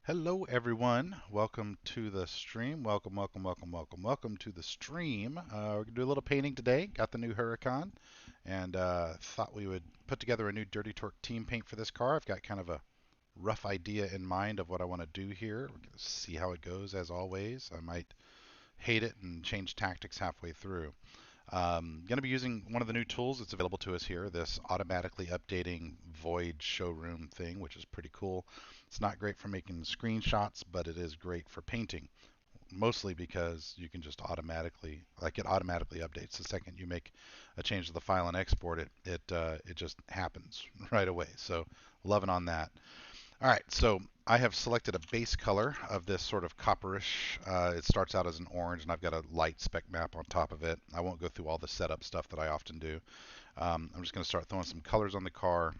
Hello, everyone. Welcome to the stream. Welcome to the stream. We're gonna do a little painting today. Got the new Huracan, and thought we would put together a new Dirty Torque team paint for this car. I've got kind of a rough idea in mind of what I want to do here. We're gonna see how it goes, as always. I might hate it and change tactics halfway through. Going to be using one of the new tools that's available to us here, this automatically updating void showroom thing, which is pretty cool. It's not great for making screenshots, but it is great for painting, mostly because you can just automatically, like it automatically updates the second you make a change to the file and export it. It just happens right away. So loving on that. All right, so I have selected a base color of this sort of copperish. It starts out as an orange, and I've got a light spec map on top of it. I won't go through all the setup stuff that I often do. I'm just going to start throwing some colors on the car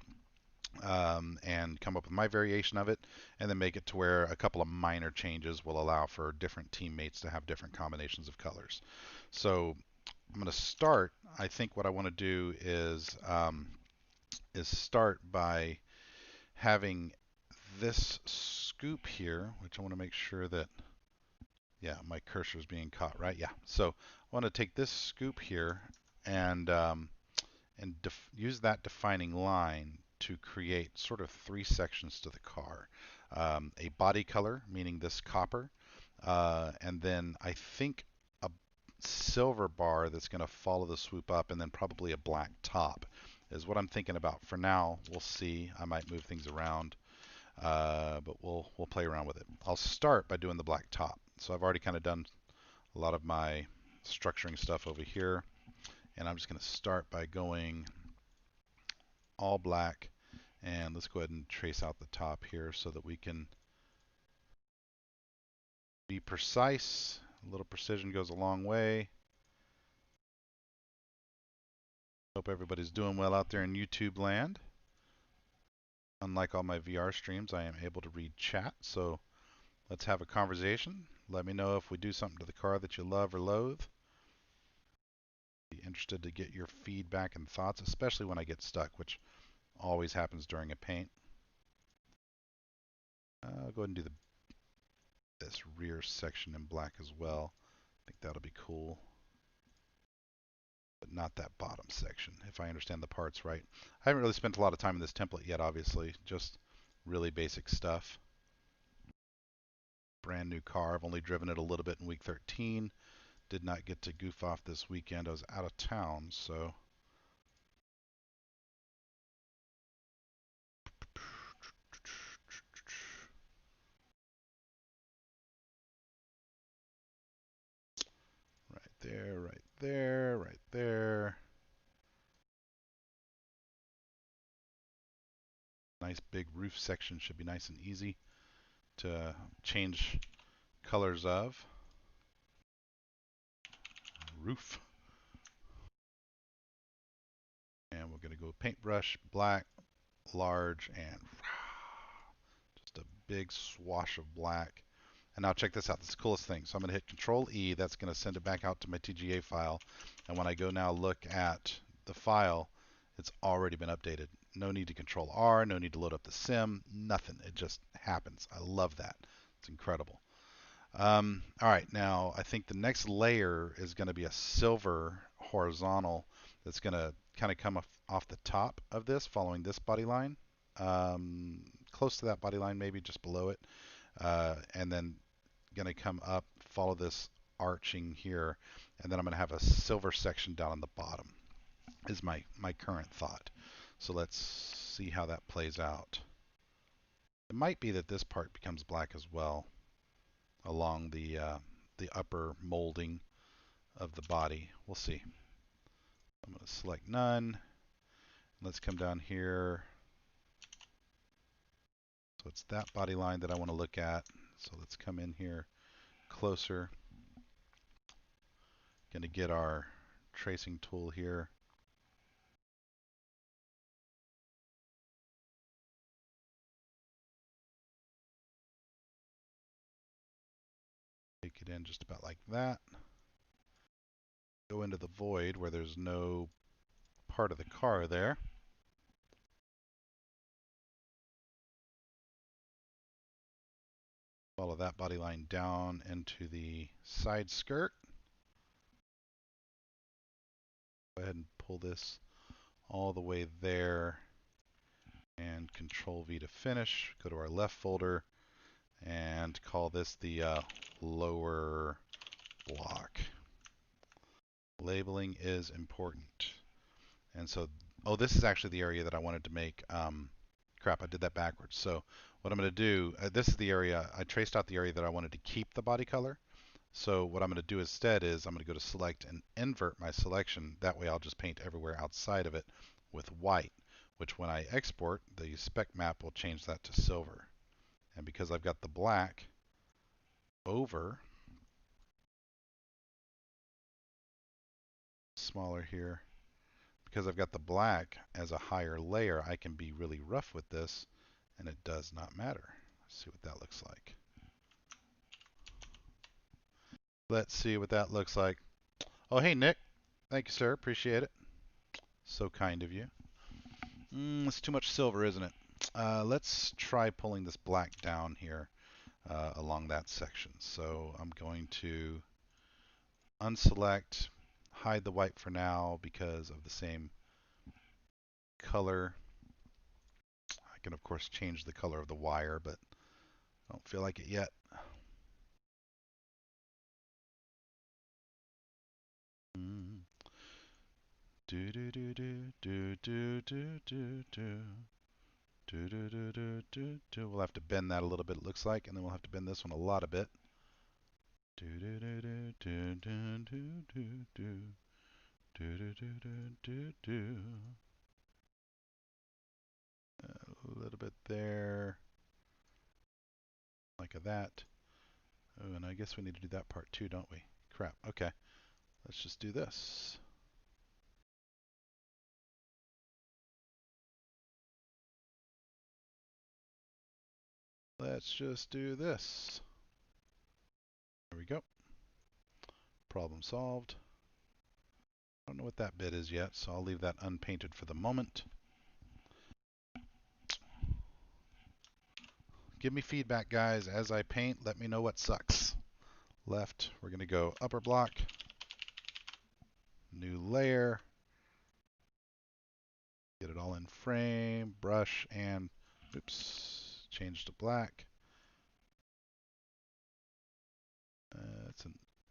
and come up with my variation of it, and then make it to where a couple of minor changes will allow for different teammates to have different combinations of colors. So I'm going to start. I think what I want to do is start by having this scoop here, which I want to make sure that, yeah, my cursor is being caught, right? Yeah. So I want to take this scoop here and use that defining line to create sort of three sections to the car. A body color, meaning this copper, and then I think a silver bar that's going to follow the swoop up, and then probably a black top is what I'm thinking about for now. We'll see. I might move things around. But we'll play around with it. I'll start by doing the black top. So I've already kind of done a lot of my structuring stuff over here, and I'm just going to start by going all black, and let's go ahead and trace out the top here so that we can be precise. A little precision goes a long way. Hope everybody's doing well out there in YouTube land. Unlike all my VR streams, I am able to read chat, so let's have a conversation. Let me know if we do something to the car that you love or loathe. Be interested to get your feedback and thoughts, especially when I get stuck, which always happens during a paint. I'll go ahead and do this rear section in black as well. I think that'll be cool. But not that bottom section, if I understand the parts right. I haven't really spent a lot of time in this template yet, obviously. Just really basic stuff. Brand new car. I've only driven it a little bit in week 13. Did not get to goof off this weekend. I was out of town, so right there, right there, right there. Nice big roof section should be nice and easy to change colors of. Roof. And we're going to go paintbrush, black, large, and just a big swash of black. And now check this out. This is the coolest thing. So I'm going to hit Control E. That's going to send it back out to my TGA file. And when I go now look at the file, it's already been updated. No need to Control R. No need to load up the sim. Nothing. It just happens. I love that. It's incredible. All right, now I think the next layer is going to be a silver horizontal that's going to kind of come off the top of this, following this body line, close to that body line, maybe just below it, and then going to come up, follow this arching here, and then I'm going to have a silver section down on the bottom, is my current thought. So let's see how that plays out. It might be that this part becomes black as well, along the upper molding of the body. We'll see. I'm going to select none. Let's come down here. So it's that body line that I want to look at. So let's come in here closer. Going to get our tracing tool here. Take it in just about like that. Go into the void where there's no part of the car there. Follow that body line down into the side skirt. Go ahead and pull this all the way there and Control V to finish. Go to our left folder and call this the lower block. Labeling is important. And so, oh, this is actually the area that I wanted to make. Crap, I did that backwards. So what I'm going to do, this is the area, I traced out the area that I wanted to keep the body color. So what I'm going to do instead is I'm going to go to select and invert my selection. That way I'll just paint everywhere outside of it with white, which when I export, the spec map will change that to silver. And because I've got the black over, smaller here, because I've got the black as a higher layer, I can be really rough with this, and it does not matter. Let's see what that looks like. Let's see what that looks like. Oh, hey, Nick. Thank you, sir. Appreciate it. So kind of you. It's too much silver, isn't it? Let's try pulling this black down here along that section. So I'm going to unselect, hide the white for now because of the same color. I can, of course, change the color of the wire, but I don't feel like it yet. Do do do do do do do do do. Do, do, do, do, do, do. We'll have to bend that a little bit, it looks like, and then we'll have to bend this one a lot a bit. Do, do, do, do, do, do, do, do, do. Do, do, do, do, do, do. A little bit there, like that. Oh, and I guess we need to do that part too, don't we? Crap. Okay. Let's just do this. Let's just do this. There we go. Problem solved. I don't know what that bit is yet, so I'll leave that unpainted for the moment. Give me feedback, guys, as I paint. Let me know what sucks. Left, we're going to go upper block, new layer, get it all in frame, brush, and oops, change to black.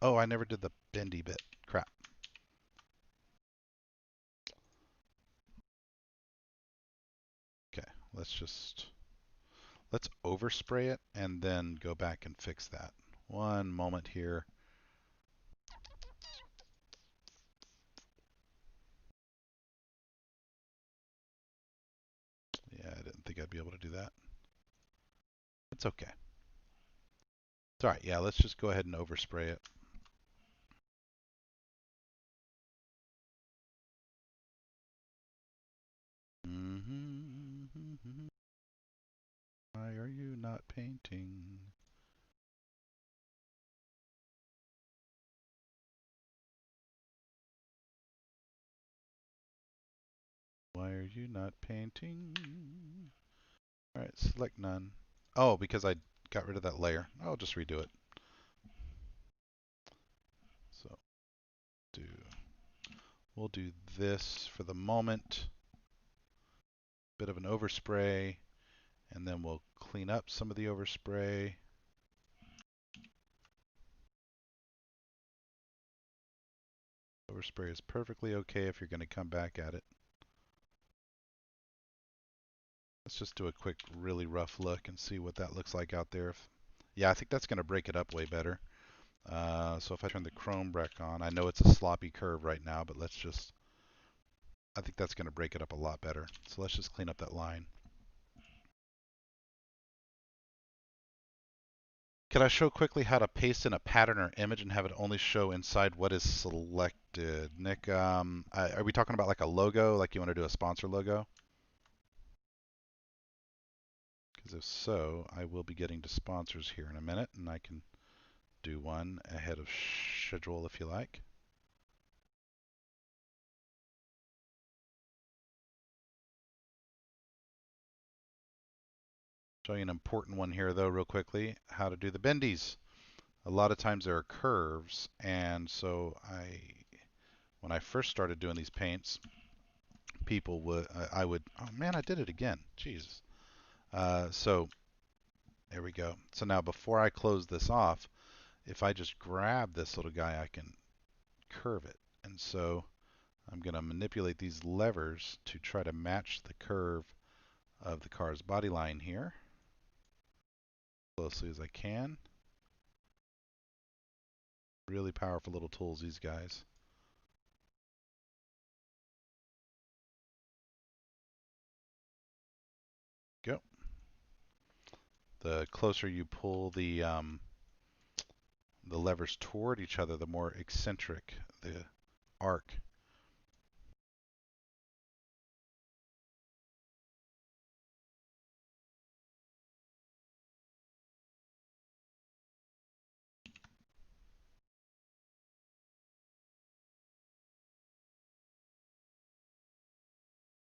Oh, I never did the bendy bit. Crap. Okay, let's overspray it and then go back and fix that. One moment here. Yeah, I didn't think I'd be able to do that. It's okay. It's all right. Yeah, let's just go ahead and overspray it. Why are you not painting? Why are you not painting? All right, select none. Oh, because I got rid of that layer. I'll just redo it. So we'll do this for the moment. Bit of an overspray, and then we'll clean up some of the overspray. Overspray is perfectly okay if you're going to come back at it. Let's just do a quick, really rough look and see what that looks like out there. Yeah, I think that's going to break it up way better. So if I turn the chrome back on, I know it's a sloppy curve right now, but I think that's going to break it up a lot better. So let's just clean up that line. Could I show quickly how to paste in a pattern or image and have it only show inside what is selected? Nick, are we talking about like a logo, like you want to do a sponsor logo? Because if so, I will be getting to sponsors here in a minute, and I can do one ahead of schedule if you like. Show you an important one here though real quickly, how to do the bendies. A lot of times there are curves, and so when I first started doing these paints, people would, I would, oh man, I did it again, Jesus. So there we go. So now before I close this off, if I just grab this little guy, I can curve it. And so I'm going to manipulate these levers to try to match the curve of the car's body line here, closely as I can. Really powerful little tools, these guys. Go. The closer you pull the levers toward each other, the more eccentric the arc.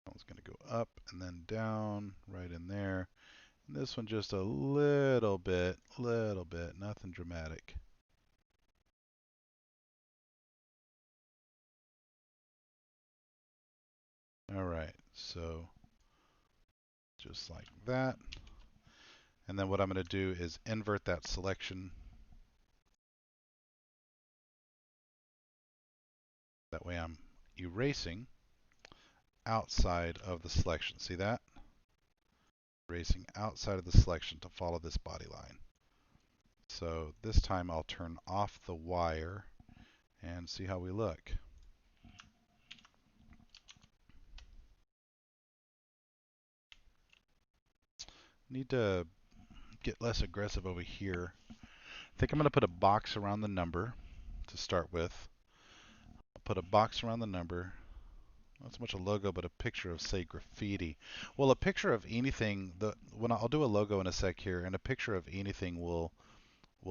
That one's going to go up and then down, right in there. And this one just a little bit, nothing dramatic. All right, so just like that. And then what I'm going to do is invert that selection. That way I'm erasing outside of the selection. See that? Erasing outside of the selection to follow this body line. So this time I'll turn off the wire and see how we look. Need to get less aggressive over here. I think I'm going to put a box around the number to start with. I'll put a box around the number. Not so much a logo, but a picture of, say, graffiti. Well, a picture of anything. When I'll do a logo in a sec here, and a picture of anything will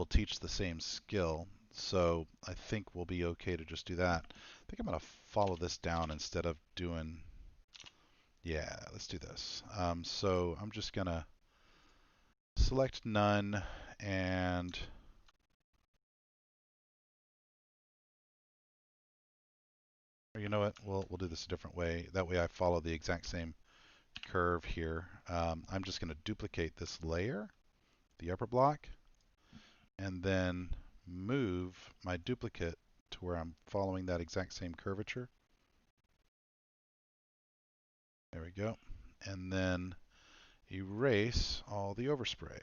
teach the same skill. So I think we'll be okay to just do that. I think I'm going to follow this down instead of doing. Yeah, let's do this. So I'm just going to select none and or you know what? We'll do this a different way. That way I follow the exact same curve here. I'm just going to duplicate this layer, the upper block, and then move my duplicate to where I'm following that exact same curvature. There we go. And then erase all the overspray.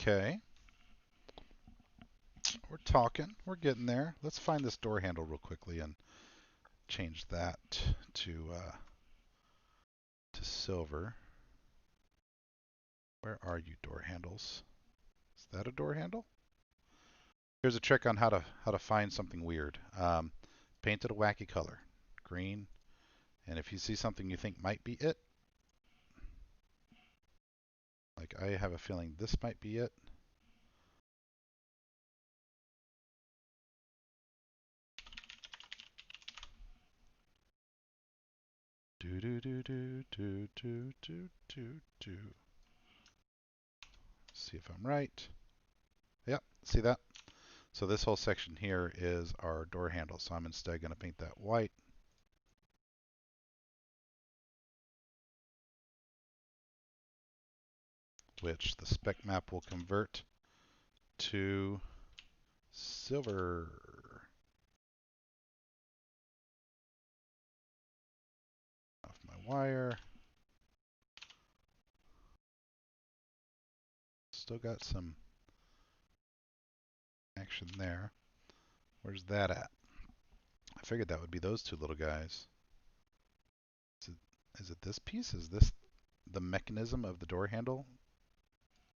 Okay. We're talking. We're getting there. Let's find this door handle real quickly and change that to silver. Where are you, door handles? Is that a door handle? Here's a trick on how to find something weird. Paint it a wacky color, green, and if you see something you think might be it, like I have a feeling this might be it. Do do do do do do do do do. See if I'm right. Yep, see that? So this whole section here is our door handle. So I'm instead going to paint that white. Which the spec map will convert to silver. Off my wire. Still got some action there. Where's that at? I figured that would be those two little guys. Is it this piece? Is this the mechanism of the door handle?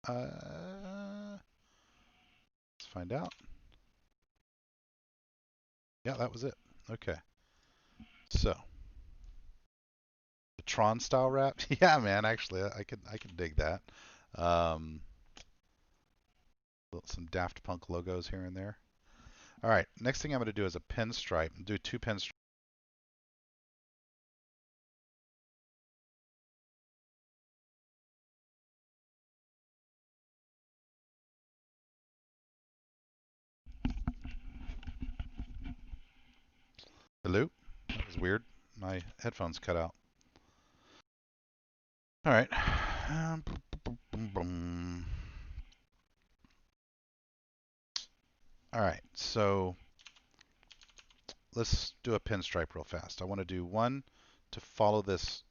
Let's find out. Yeah, that was it. Okay. So the Tron style wrap. Yeah, man. Actually, I can dig that. Um, some Daft Punk logos here and there. All right, next thing I'm going to do is a pinstripe. Do two pinstripes. Hello? That was weird. My headphones cut out. All right. Boom, boom, boom. All right, so let's do a pinstripe real fast. I want to do one to follow this,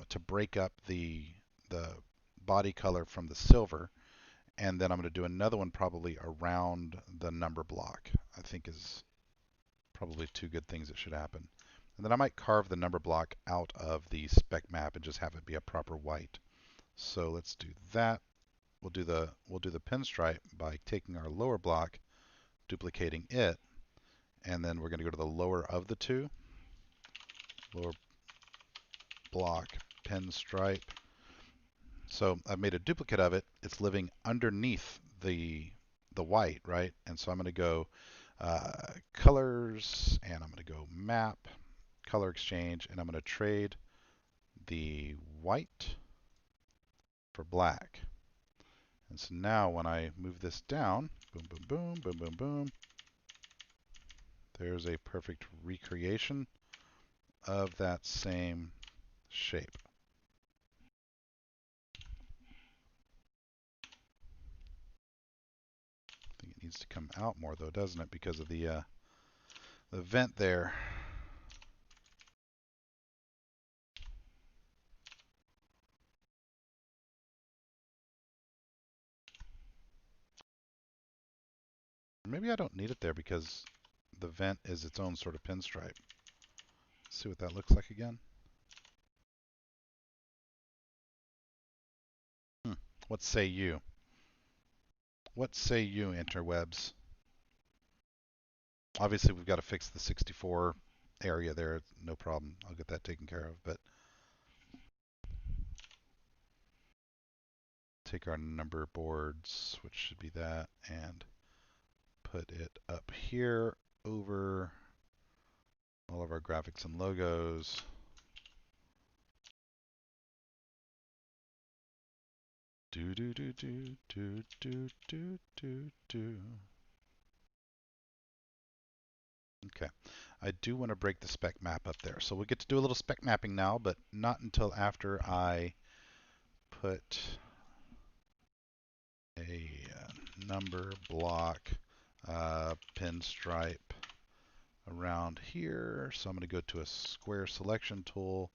to break up the body color from the silver, and then I'm going to do another one probably around the number block. I think is probably two good things that should happen. And then I might carve the number block out of the spec map and just have it be a proper white. So let's do that. We'll do the pinstripe by taking our lower block, duplicating it, and then we're going to go to the lower of the two. Lower block pinstripe. So I've made a duplicate of it. It's living underneath the white, right? And so I'm going to go colors, and I'm going to go map, color exchange, and I'm going to trade the white for black. And so now when I move this down, boom, boom, boom, boom, boom, boom, there's a perfect recreation of that same shape. I think it needs to come out more though, doesn't it? Because of the vent there. Maybe I don't need it there because the vent is its own sort of pinstripe. Let's see what that looks like again. Hmm. What say you? What say you, interwebs? Obviously, we've got to fix the 64 area there. No problem. I'll get that taken care of. But take our number boards, which should be that, and put it up here over all of our graphics and logos. Do do do do do do do do do. Okay. I do want to break the spec map up there. So we'll get to do a little spec mapping now, but not until after I put a number block pinstripe around here. So I'm going to go to a square selection tool.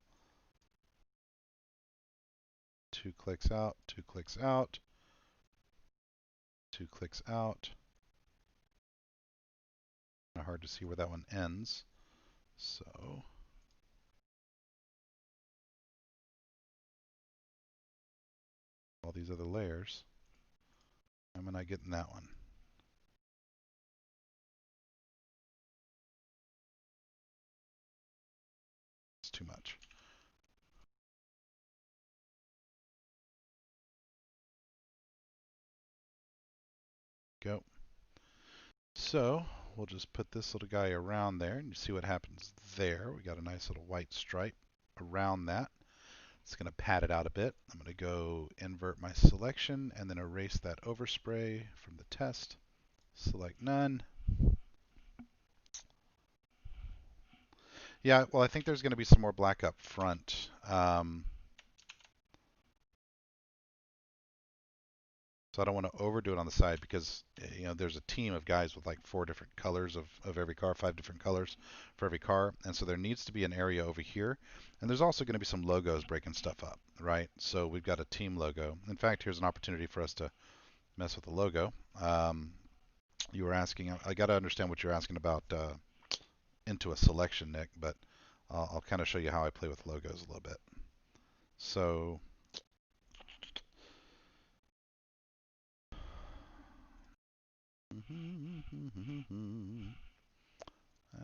2 clicks out, 2 clicks out, 2 clicks out. Kind of hard to see where that one ends. So all these other layers. Am I getting that one? It's too much. Go. So we'll just put this little guy around there and you see what happens there. We got a nice little white stripe around that. It's going to pad it out a bit. I'm going to go invert my selection and then erase that overspray from the test. Select none. Yeah, well, I think there's going to be some more black up front. So I don't want to overdo it on the side because there's a team of guys with like 4 different colors of every car, 5 different colors for every car, and so there needs to be an area over here, and there's also going to be some logos breaking stuff up, right? So we've got a team logo. In fact, here's an opportunity for us to mess with the logo. You were asking, I got to understand what you're asking about into a selection, Nick, but I'll kind of show you how I play with logos a little bit. So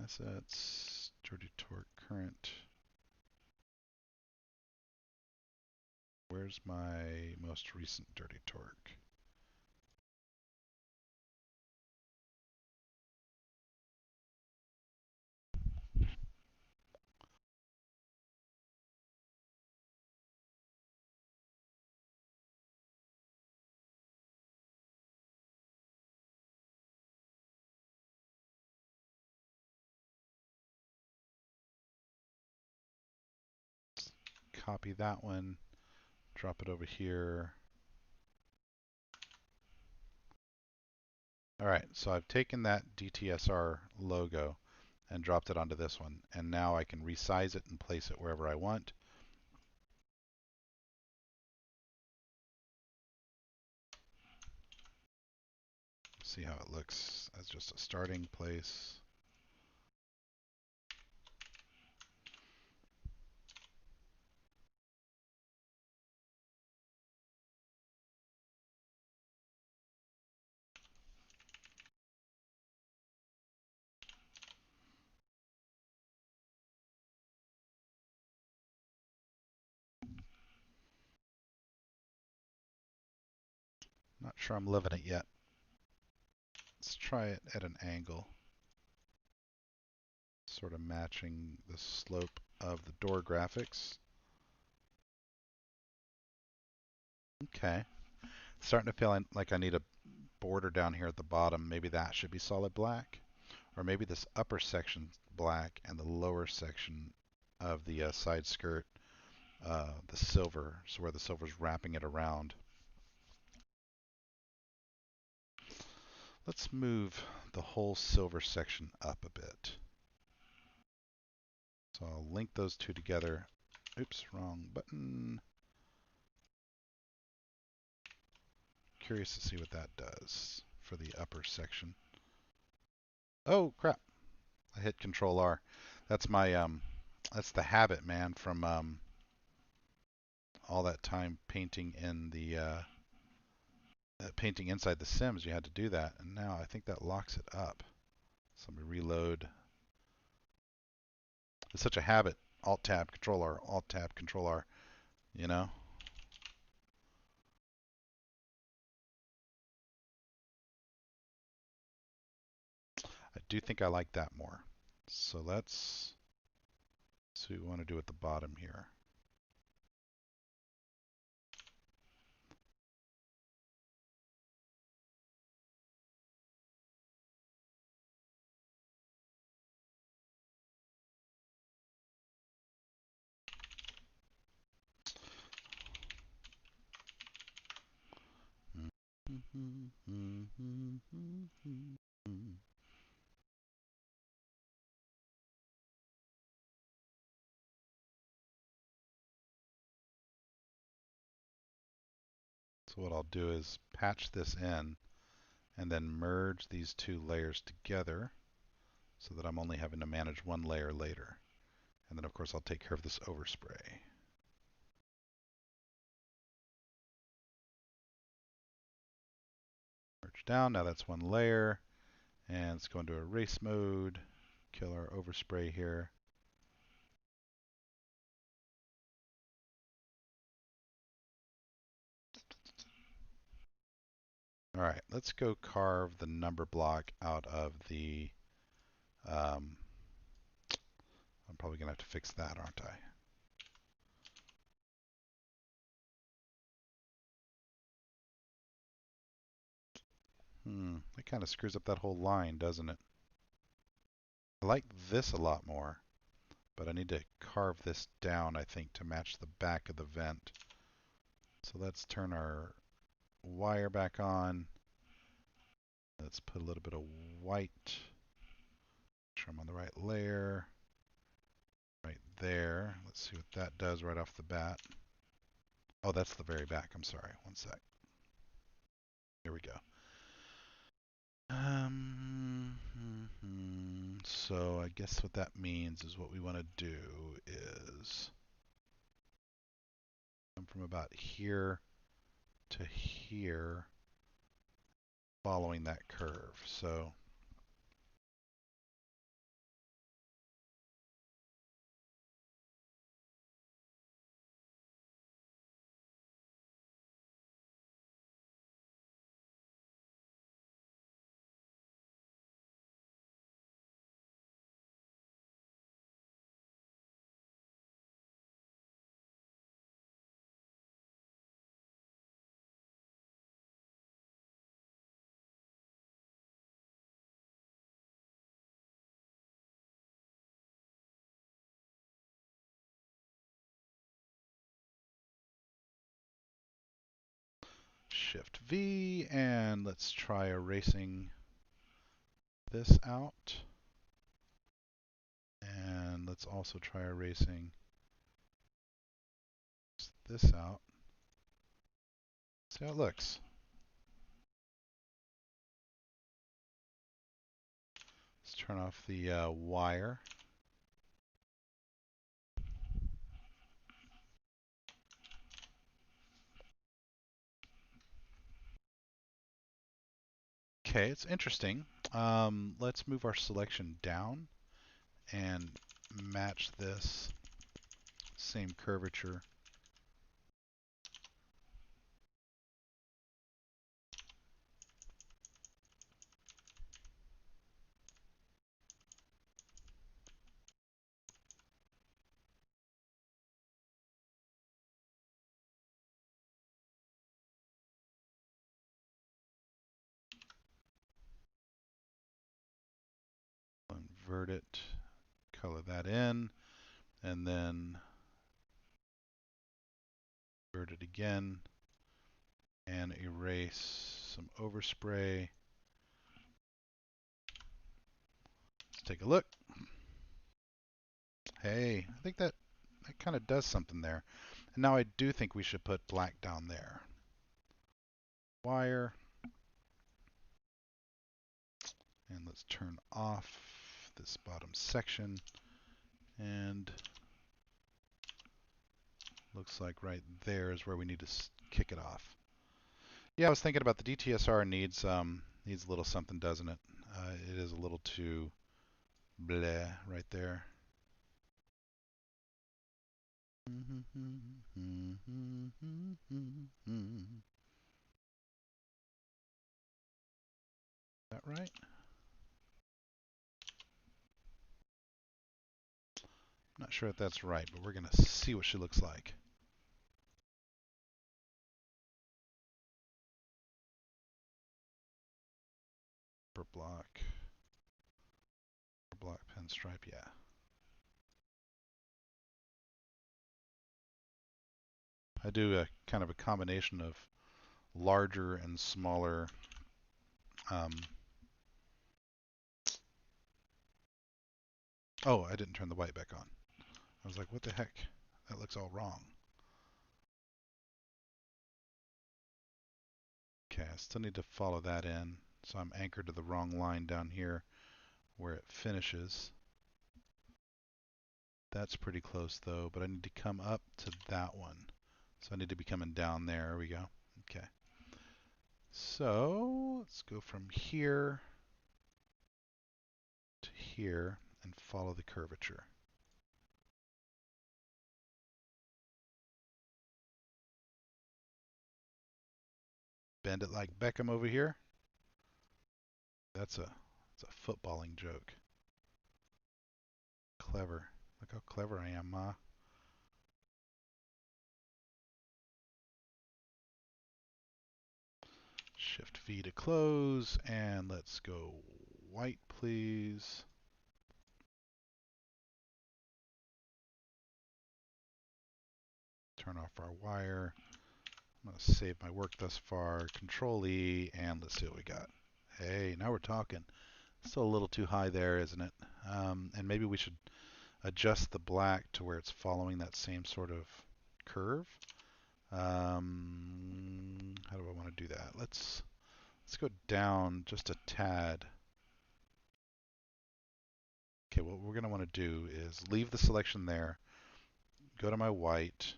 assets, dirty torque current. Where's my most recent dirty torque? copy that one, drop it over here. All right, so I've taken that DTSR logo and dropped it onto this one, and now I can resize it and place it wherever I want. See how it looks as just a starting place. Not sure I'm living it yet. Let's try it at an angle, sort of matching the slope of the door graphics. Okay. Starting to feel like I need a border down here at the bottom. Maybe that should be solid black. Or maybe this upper section black and the lower section of the side skirt, the silver, so where the silver's wrapping it around. Let's move the whole silver section up a bit. So I'll link those two together. Oops, wrong button. Curious to see what that does for the upper section. Oh crap! I hit Control R. That's my that's the habit, man, from all that time painting in the painting inside the Sims. You had to do that, and now I think that locks it up. So let me reload. It's such a habit. Alt Tab Control R, Alt Tab Control R. You know. I do think I like that more. So let's see what we want to do at the bottom here. So what I'll do is patch this in and then merge these two layers together so that I'm only having to manage one layer later. And then of course I'll take care of this overspray. Merge down, now that's one layer. And let's go into erase mode, kill our overspray here. All right, let's go carve the number block out of the, I'm probably gonna have to fix that, aren't I? That kind of screws up that whole line, doesn't it? I like this a lot more, but I need to carve this down, I think, to match the back of the vent. So let's turn our wire back on. Let's put a little bit of white. Make sure I'm on the right layer. Right there. Let's see what that does right off the bat. Oh, that's the very back. I'm sorry. One sec. Here we go. So I guess what that means is what we want to do is come from about here to here, following that curve. So Shift V, and let's try erasing this out. And let's also try erasing this out. See how it looks. Let's turn off the wire. Okay, it's interesting. Let's move our selection down and match this same curvature. Invert it, color that in, and then invert it again and erase some overspray. Let's take a look. Hey, I think that kind of does something there. And now I do think we should put black down there. Wire. And let's turn off this bottom section. And looks like right there is where we need to kick it off. Yeah, I was thinking about the DTSR needs a little something, doesn't it? It is a little too bleh right there. Is that right? I'm not sure if that's right, but we're going to see what she looks like. Per block pinstripe, yeah. I do a kind of a combination of larger and smaller oh, I didn't turn the white back on. I was like, what the heck? That looks all wrong. Okay, I still need to follow that in. So I'm anchored to the wrong line down here where it finishes. That's pretty close though, but I need to come up to that one. So I need to be coming down there. There we go. Okay. So let's go from here to here and follow the curvature. Bend it like Beckham over here. That's a footballing joke. Clever. Look how clever I am, Ma. Shift V to close, and let's go white, please. Turn off our wire. I'm going to save my work thus far. Control E, and let's see what we got. Hey, now we're talking. Still a little too high there, isn't it? And maybe we should adjust the black to where it's following that same sort of curve. How do I want to do that? Let's go down just a tad. Okay, what we're going to want to do is leave the selection there. Go to my white.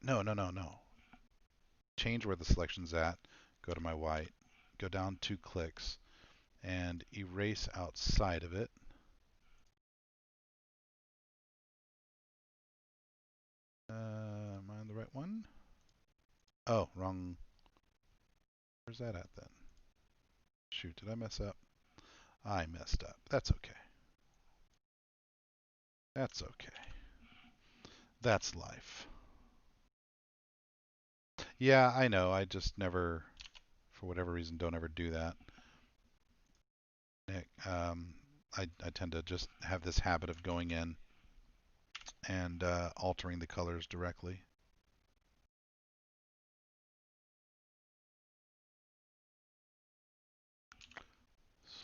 No. Change where the selection's at. Go to my white. Go down 2 clicks and erase outside of it. Am I on the right one? Oh, wrong. Where's that at then? Shoot, did I mess up? I messed up. That's okay. That's okay. That's life. Yeah, I know. I just never, for whatever reason, don't ever do that. I tend to just have this habit of going in and altering the colors directly.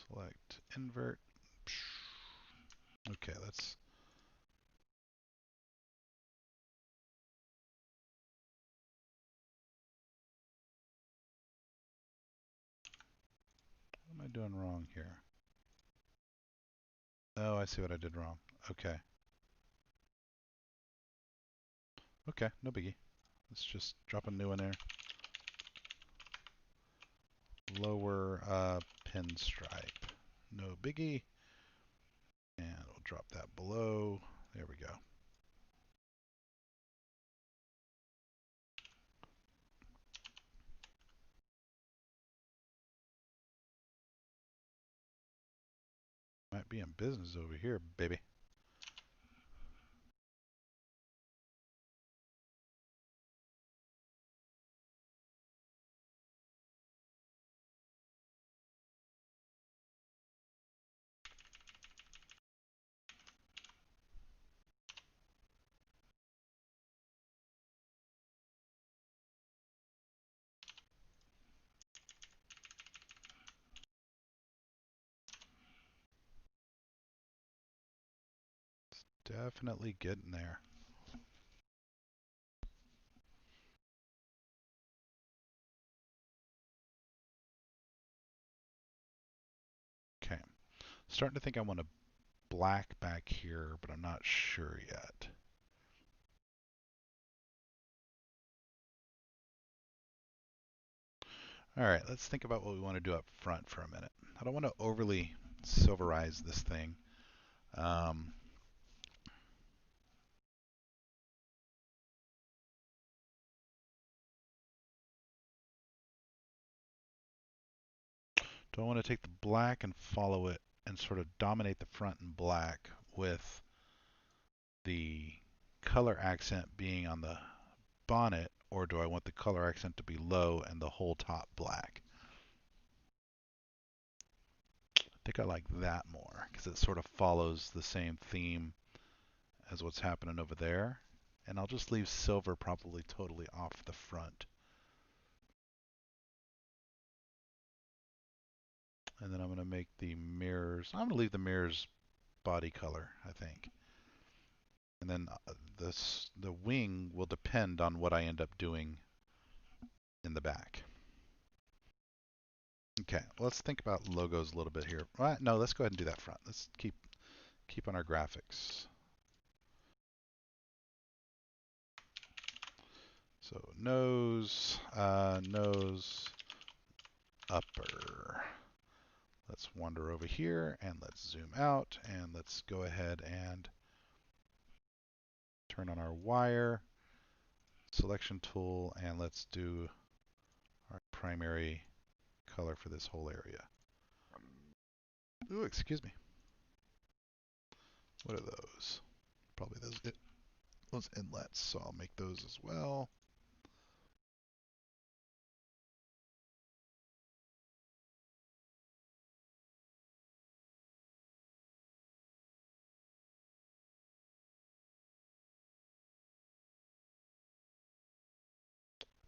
Select invert. Okay, let's. What am I doing wrong here? Oh, I see what I did wrong. Okay. Okay, no biggie. Let's just drop a new one there. Lower pinstripe. No biggie. And we'll drop that below. There we go. Might be in business over here, baby. Definitely getting there. Okay. Starting to think I want a black back here, but I'm not sure yet. All right, let's think about what we want to do up front for a minute. I don't want to overly silverize this thing. Um, do I want to take the black and follow it and sort of dominate the front in black with the color accent being on the bonnet, or do I want the color accent to be low and the whole top black? I think I like that more because it sort of follows the same theme as what's happening over there. And I'll just leave silver probably totally off the front. And then I'm going to make the mirrors, I'm going to leave the mirrors body color, I think. And then the wing will depend on what I end up doing in the back. Okay, let's think about logos a little bit here. Well, no, let's go ahead and do that front. Let's keep on our graphics. So nose, nose, upper. Let's wander over here and let's zoom out and let's go ahead and turn on our wire selection tool and let's do our primary color for this whole area. Ooh, excuse me. What are those? Probably those inlets, so I'll make those as well.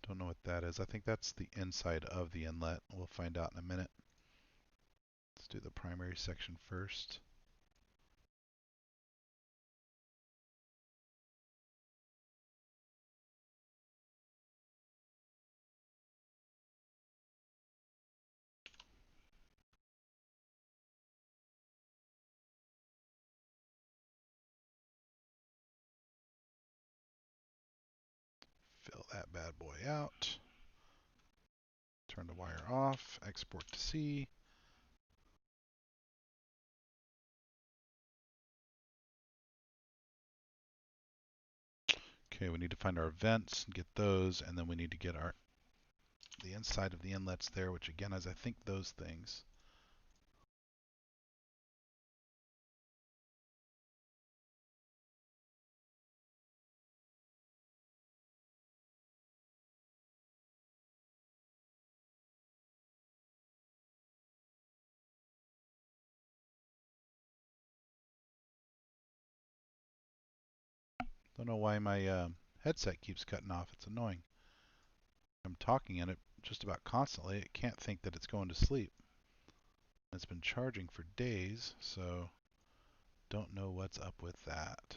Don't know what that is. I think that's the inside of the inlet. We'll find out in a minute. Let's do the primary section first. Fill that bad boy out. Turn the wire off. Export to C. Okay, we need to find our vents and get those, and then we need to get the inside of the inlets there, which again is I think those things. Don't know why my headset keeps cutting off. It's annoying. I'm talking in it just about constantly. It can't think that it's going to sleep. It's been charging for days, so don't know what's up with that.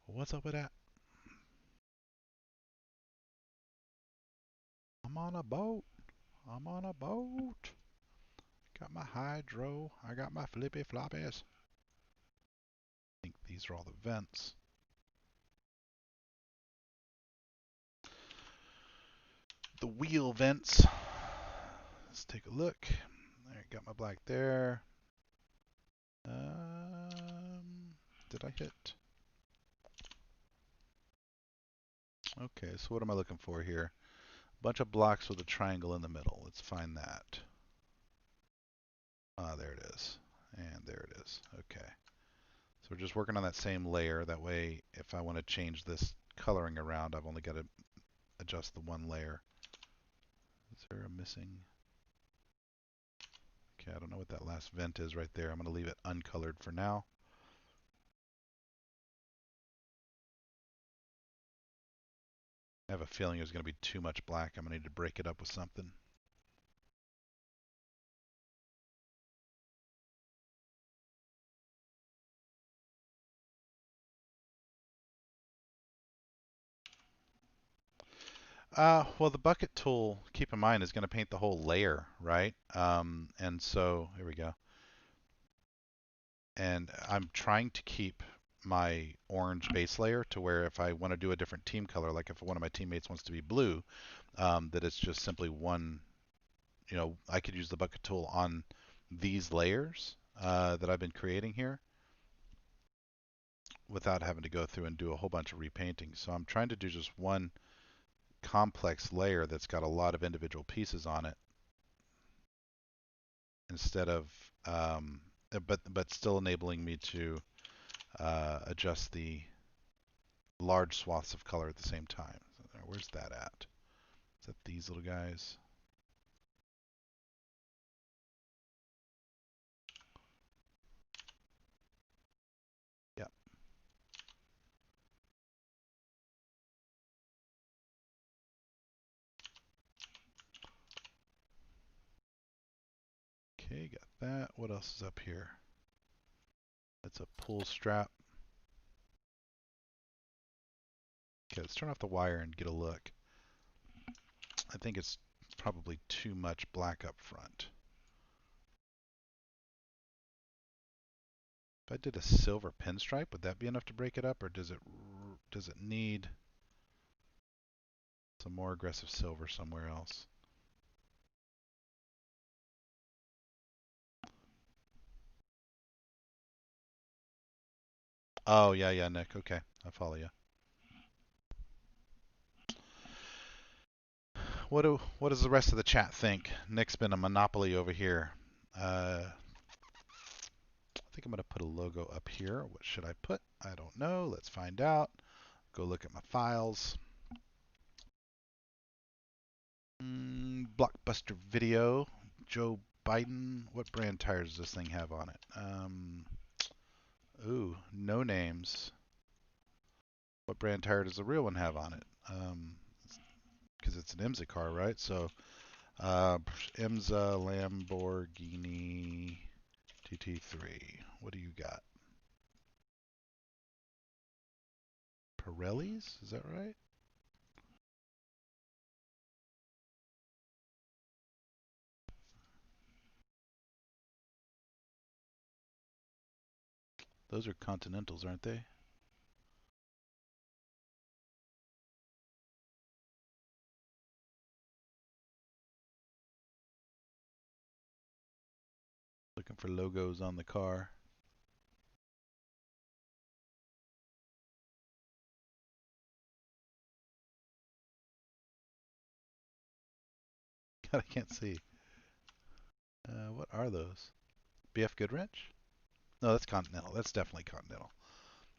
What's up with that? I'm on a boat. I'm on a boat. Got my hydro. I got my flippy floppies. I think these are all the vents. The wheel vents. Let's take a look. There, got my black there. Did I hit? Okay, so what am I looking for here? A bunch of blocks with a triangle in the middle. Let's find that. Ah, there it is. And there it is. Okay. So we're just working on that same layer. That way, if I want to change this coloring around, I've only got to adjust the one layer. Is there a missing? Okay, I don't know what that last vent is right there. I'm going to leave it uncolored for now. I have a feeling there's going to be too much black. I'm going to need to break it up with something. Well, the bucket tool, keep in mind, is going to paint the whole layer, right? And so, here we go. And I'm trying to keep my orange base layer to where if I want to do a different team color, like if one of my teammates wants to be blue, that it's just simply one, I could use the bucket tool on these layers that I've been creating here without having to go through and do a whole bunch of repainting. So I'm trying to do just one complex layer that's got a lot of individual pieces on it instead of, but still enabling me to adjust the large swaths of color at the same time. Where's that at? Is that these little guys? Yep. Okay, got that. What else is up here? That's a pull strap. Okay, let's turn off the wire and get a look. I think it's probably too much black up front. If I did a silver pinstripe, would that be enough to break it up, or does it need some more aggressive silver somewhere else? Oh, yeah, Nick. Okay, I follow you. What does the rest of the chat think? Nick's been a monopoly over here. I think I'm going to put a logo up here. What should I put? I don't know. Let's find out. Go look at my files. Blockbuster Video. Joe Biden. What brand tires does this thing have on it? Ooh, no names. What brand tire does the real one have on it? Because it's an IMSA car, right? So IMSA Lamborghini GT3. What do you got? Pirellis? Is that right? Those are Continentals, aren't they? Looking for logos on the car. God, I can't see. What are those? BF Goodrich? No, that's Continental. That's definitely Continental.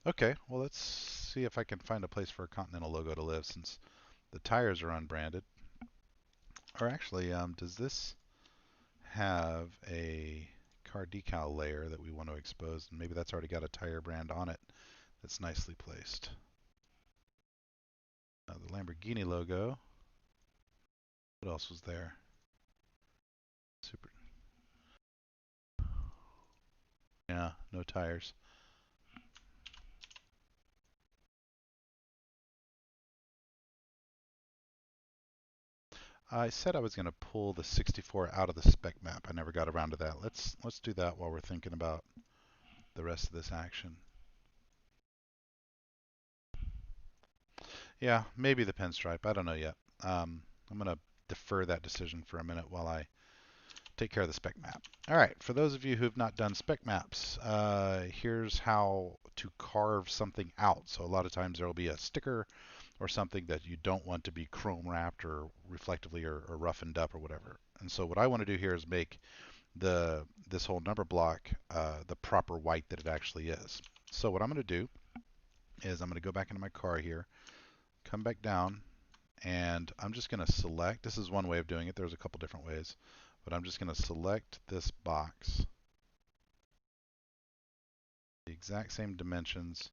Okay, well, let's see if I can find a place for a Continental logo to live since the tires are unbranded. Or actually, does this have a car decal layer that we want to expose? And maybe that's already got a tire brand on it that's nicely placed. The Lamborghini logo. What else was there? Yeah, no tires. I said I was going to pull the 64 out of the spec map. I never got around to that. Let's do that while we're thinking about the rest of this action. Yeah, maybe the pinstripe. I don't know yet. I'm going to defer that decision for a minute while I take care of the spec map. All right, for those of you who've not done spec maps, here's how to carve something out. So a lot of times there will be a sticker or something that you don't want to be chrome wrapped or reflectively or roughened up or whatever. And so what I want to do here is make this whole number block the proper white that it actually is. So what I'm going to do is I'm going to go back into my car here, come back down, and I'm just going to select, this is one way of doing it, there's a couple different ways, but I'm just going to select this box, the exact same dimensions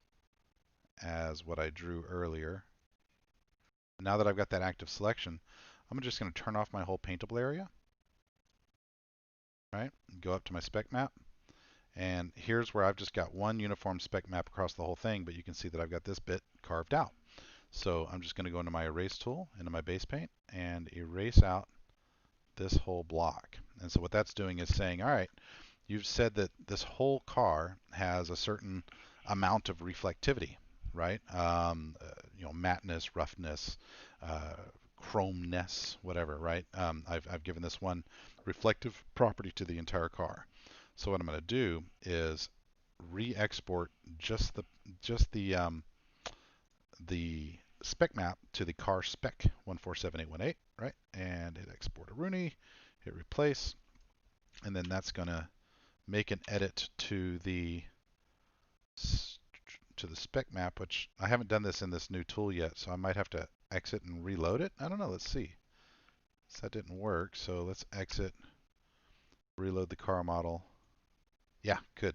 as what I drew earlier. Now that I've got that active selection, I'm just going to turn off my whole paintable area, right? Go up to my spec map, and here's where I've just got one uniform spec map across the whole thing, but you can see that I've got this bit carved out. So I'm just going to go into my erase tool, into my base paint, and erase out this whole block. And so what that's doing is saying, all right, you've said that this whole car has a certain amount of reflectivity, right? Matteness, roughness, chromeness, whatever, right? I've given this one reflective property to the entire car. So what I'm going to do is re-export the spec map to the car spec 147818, right? And hit export a Rooney, hit replace, and then that's going to make an edit to the spec map, which I haven't done this in this new tool yet, so I might have to exit and reload it. I don't know. Let's see. So that didn't work, so let's exit, reload the car model. Yeah, good.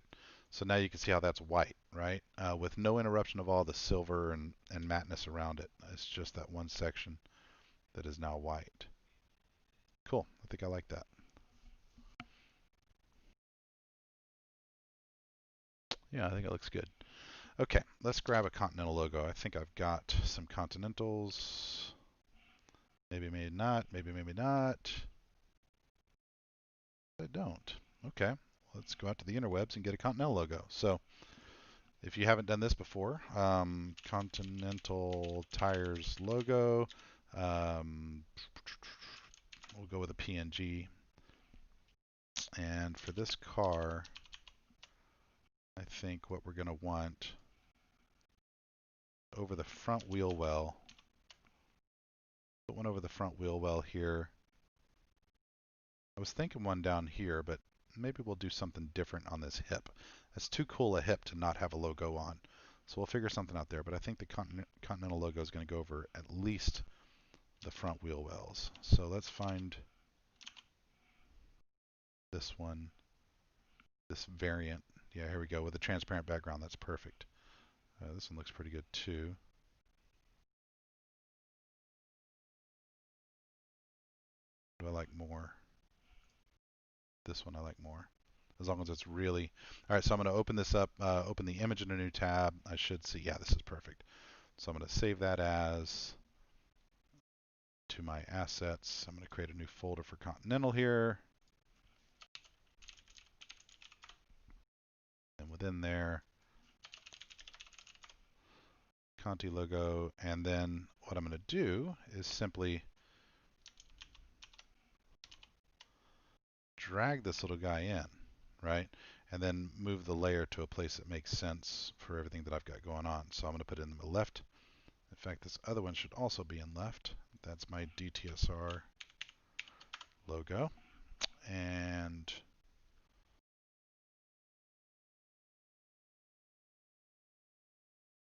So now you can see how that's white, right? With no interruption of all the silver and matteness around it. It's just that one section that is now white. Cool. I think I like that. Yeah, I think it looks good. Okay, let's grab a Continental logo. I think I've got some Continentals. Maybe, maybe not. Maybe, maybe not. I don't. Okay, let's go out to the interwebs and get a Continental logo. So if you haven't done this before, Continental Tires logo. We'll go with a PNG. And for this car, I think what we're going to want over the front wheel well, put one over the front wheel well here. I was thinking one down here, but maybe we'll do something different on this hip. That's too cool a hip to not have a logo on. So we'll figure something out there, but I think the Continental logo is going to go over at least the front wheel wells. So let's find this one, this variant. Yeah, here we go with a transparent background. That's perfect. This one looks pretty good too. Do I like more? This one I like more. As long as it's really... All right, so I'm going to open this up, open the image in a new tab. I should see, yeah, this is perfect. So I'm going to save that as to my assets. I'm going to create a new folder for Continental here. And within there, Conti logo. And then what I'm going to do is simply drag this little guy in, right? And then move the layer to a place that makes sense for everything that I've got going on. So I'm going to put it in the left. In fact, this other one should also be in left. That's my DTSR logo. And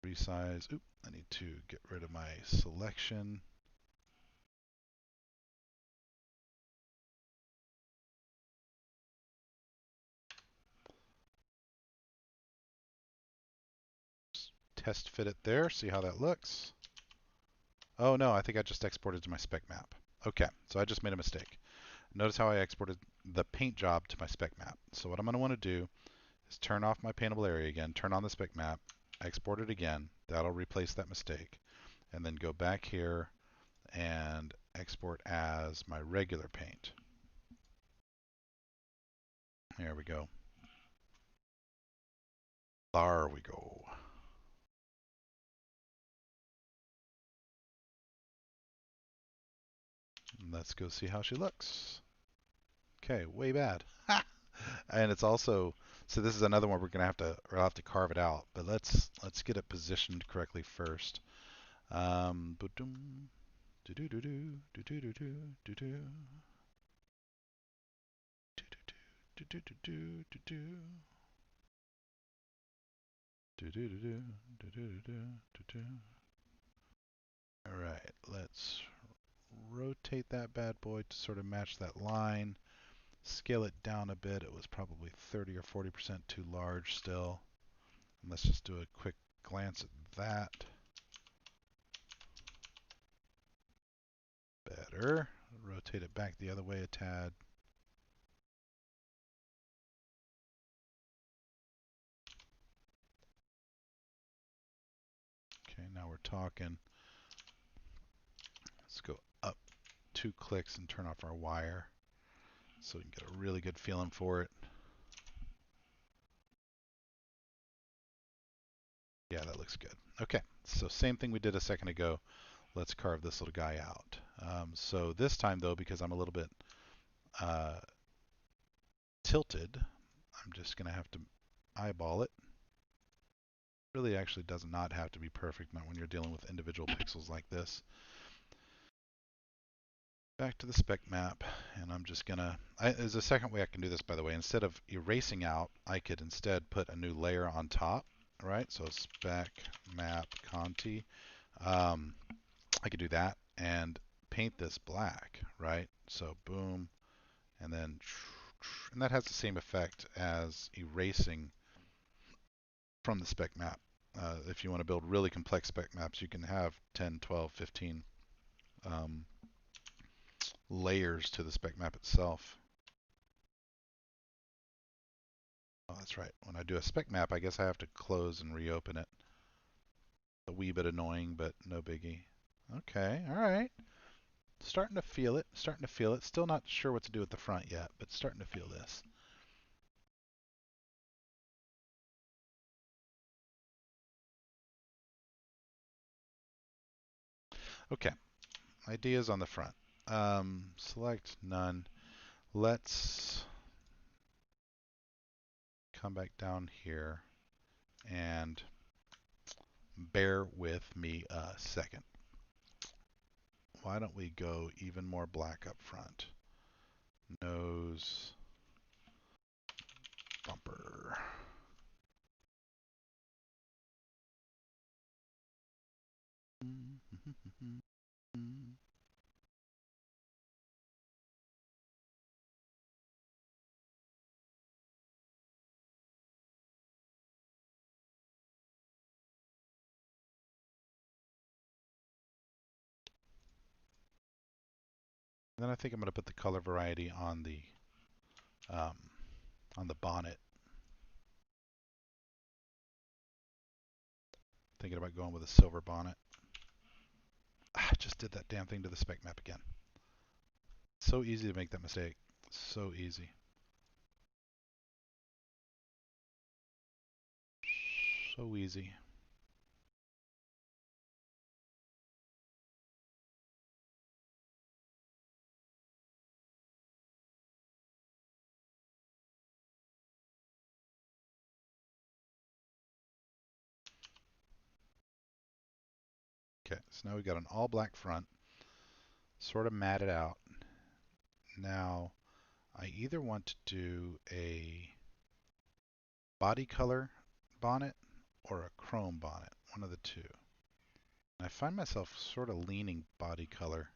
resize. Oop, I need to get rid of my selection. Test fit it there, see how that looks. Oh no, I think I just exported to my spec map. Okay, so I just made a mistake. Notice how I exported the paint job to my spec map. So what I'm going to want to do is turn off my paintable area again, turn on the spec map, export it again. That'll replace that mistake. And then go back here and export as my regular paint. There we go. There we go. Let's go see how she looks. Okay, way bad. And it's also, so this is another one we'll have to carve it out. But let's get it positioned correctly first. Ba-dum, do-do-do-do, do-do-do-do, do-do. Do-do-do, do-do-do, do-do. Do-do-do-do, all right, let's rotate that bad boy to sort of match that line. Scale it down a bit. It was probably 30 or 40% too large still. And let's just do a quick glance at that. Better. Rotate it back the other way a tad. Okay, now we're talking. Let's go up 2 clicks and turn off our wire so we can get a really good feeling for it. Yeah, that looks good. Okay, so same thing we did a second ago. Let's carve this little guy out. So this time though, because I'm a little bit tilted, I'm just going to have to eyeball it. Really actually does not have to be perfect, not when you're dealing with individual pixels like this. Back to the spec map, and I'm just gonna, there's a second way I can do this, by the way. Instead of erasing out, I could instead put a new layer on top, right? So spec map Conti. I could do that and paint this black, right? So boom, and then, and that has the same effect as erasing from the spec map. If you want to build really complex spec maps, you can have 10, 12, 15 layers to the spec map itself. Oh, that's right. When I do a spec map, I guess I have to close and reopen it. A wee bit annoying, but no biggie. Okay, all right. Starting to feel it. Starting to feel it. Still not sure what to do at the front yet, but starting to feel this. Okay, ideas on the front. Select none. Let's come back down here and bear with me a second. Why don't we go even more black up front? Nose, bumper. Then I think I'm going to put the color variety um, on the bonnet. Thinking about going with a silver bonnet. I just did that damn thing to the spec map again. So easy to make that mistake. So easy. So easy. Okay, so now we've got an all black front, sort of matted out. Now, I either want to do a body color bonnet or a chrome bonnet, one of the two. And I find myself sort of leaning body color.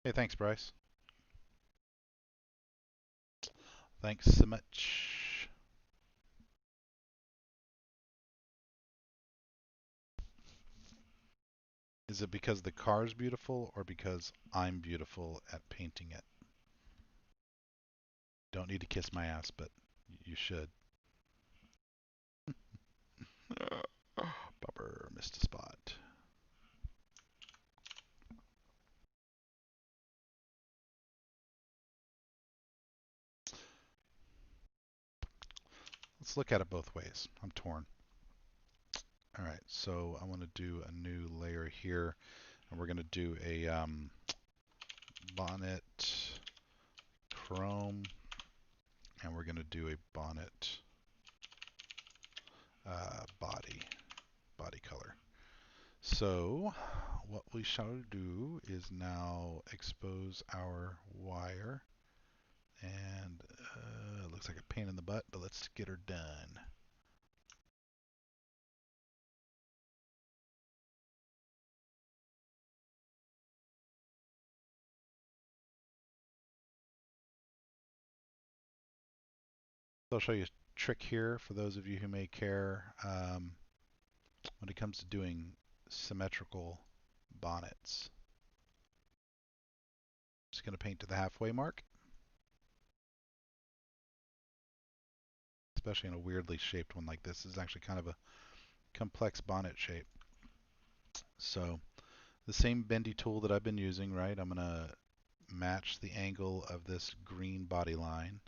Hey, thanks, Bryce. Thanks so much. Is it because the car's beautiful or because I'm beautiful at painting it? Don't need to kiss my ass, but You should. Bumper, missed a spot. Let's look at it both ways. I'm torn. All right, so I want to do a new layer here, and we're going to do a Bonnet Chrome, and we're going to do a Bonnet body color. So what we shall do is now expose our wire, and it looks like a pain in the butt, but let's get her done. So I'll show you a trick here for those of you who may care when it comes to doing symmetrical bonnets. Just going to paint to the halfway mark, especially in a weirdly shaped one like this. This is actually kind of a complex bonnet shape. So the same bendy tool that I've been using, right? I'm going to match the angle of this green body line.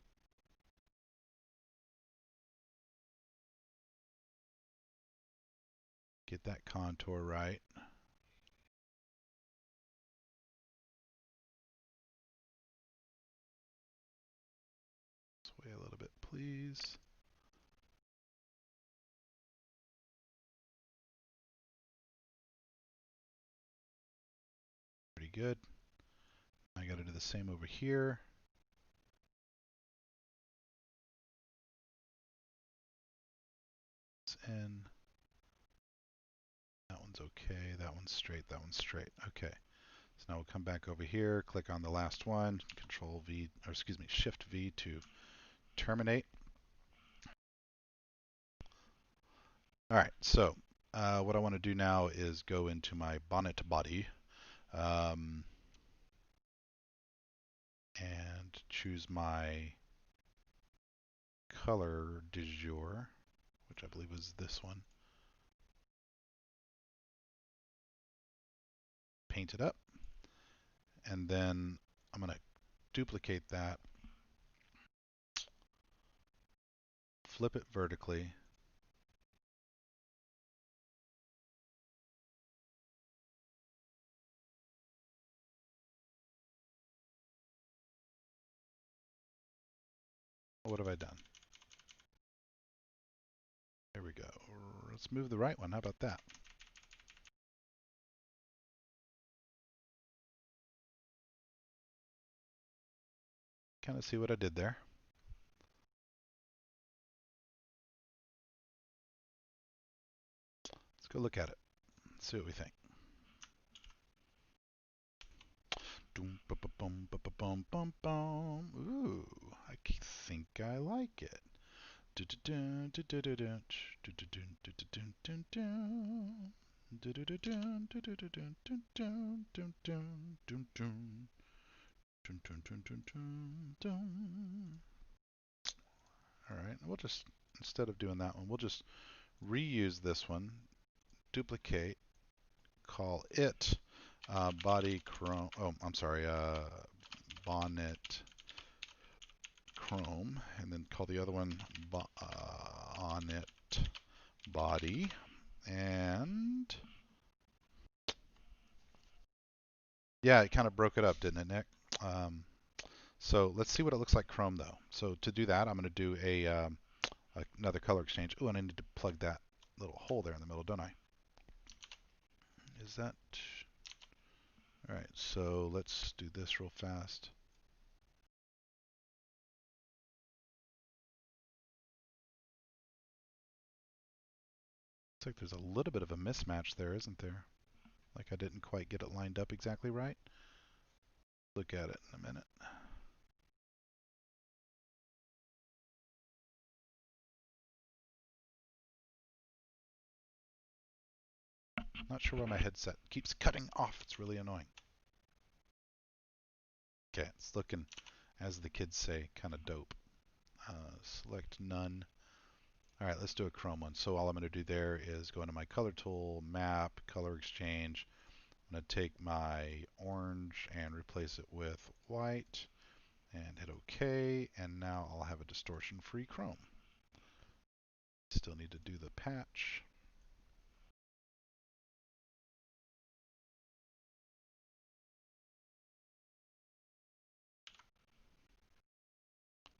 Get that contour right. Sway a little bit, please. Pretty good. I got to do the same over here. It's in. That one's okay. That one's straight. That one's straight. Okay. So now we'll come back over here, click on the last one, Control V, or excuse me, Shift V to terminate. All right, so what I want to do now is go into my bonnet body and choose my color du jour, which I believe was this one. Paint it up, and then I'm going to duplicate that, flip it vertically, what have I done? There we go. Let's move the right one. How about that? Kind of see what I did there. Let's go look at it. See what we think. Ooh, I think I like it. All right, we'll just, instead of doing that one, we'll just reuse this one, duplicate, call it body chrome, oh, I'm sorry, bonnet chrome, and then call the other one bonnet body, and yeah, it kind of broke it up, didn't it, Nick? So let's see what it looks like chrome though. So to do that, I'm going to do another color exchange. Oh, and I need to plug that little hole there in the middle, don't I? Is that... All right, so let's do this real fast. Looks like there's a little bit of a mismatch there, isn't there? Like I didn't quite get it lined up exactly right. Look at it in a minute. Not sure why my headset keeps cutting off. It's really annoying. Okay, it's looking, as the kids say, kind of dope. Select none. All right, let's do a chrome one. So all I'm going to do there is go into my color tool, map, color exchange. I'm going to take my orange and replace it with white and hit OK. And now I'll have a distortion-free chrome. Still need to do the patch.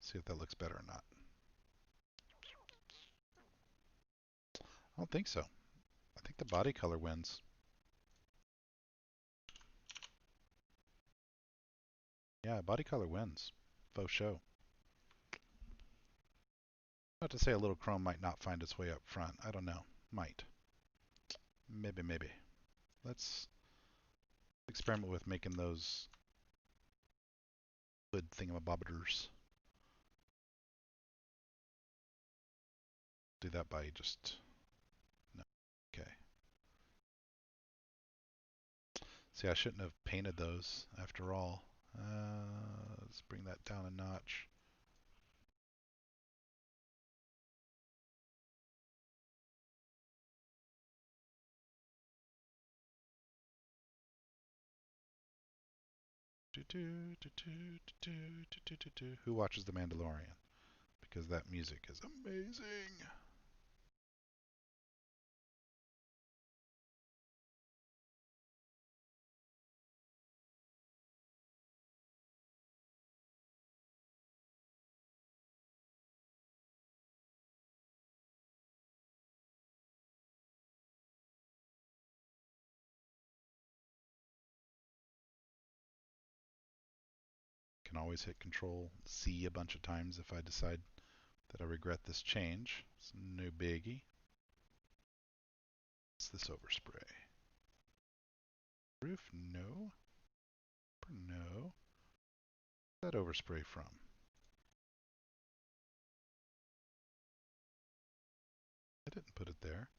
See if that looks better or not. I don't think so. I think the body color wins. Yeah, body color wins. Faux show. Not to say a little chrome might not find its way up front. I don't know. Might. Maybe, maybe. Let's experiment with making those hood thingamabobbers. Do that by just... No. Okay. See, I shouldn't have painted those after all. Let's bring that down a notch. Who watches The Mandalorian? Because that music is amazing. Can always hit Control C a bunch of times if I decide that I regret this change. It's no biggie. What's this overspray? Roof? No. No. Where's that overspray from? I didn't put it there.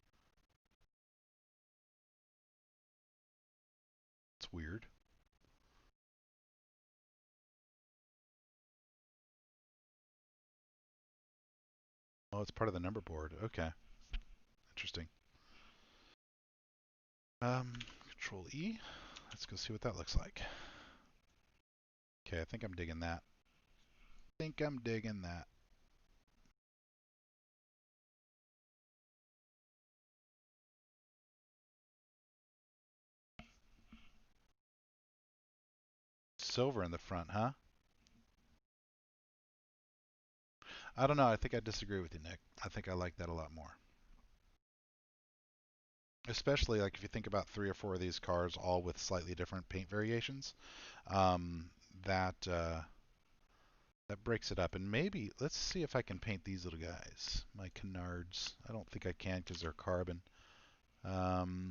It's weird. Oh, it's part of the number board. Okay. Interesting. Control E. Let's go see what that looks like. Okay, I think I'm digging that. Silver in the front, huh? I don't know. I think I disagree with you, Nick. I think I like that a lot more. Especially like if you think about 3 or 4 of these cars, all with slightly different paint variations. Um, that that breaks it up. And maybe let's see if I can paint these little guys, my canards. I don't think I can because they're carbon. Let's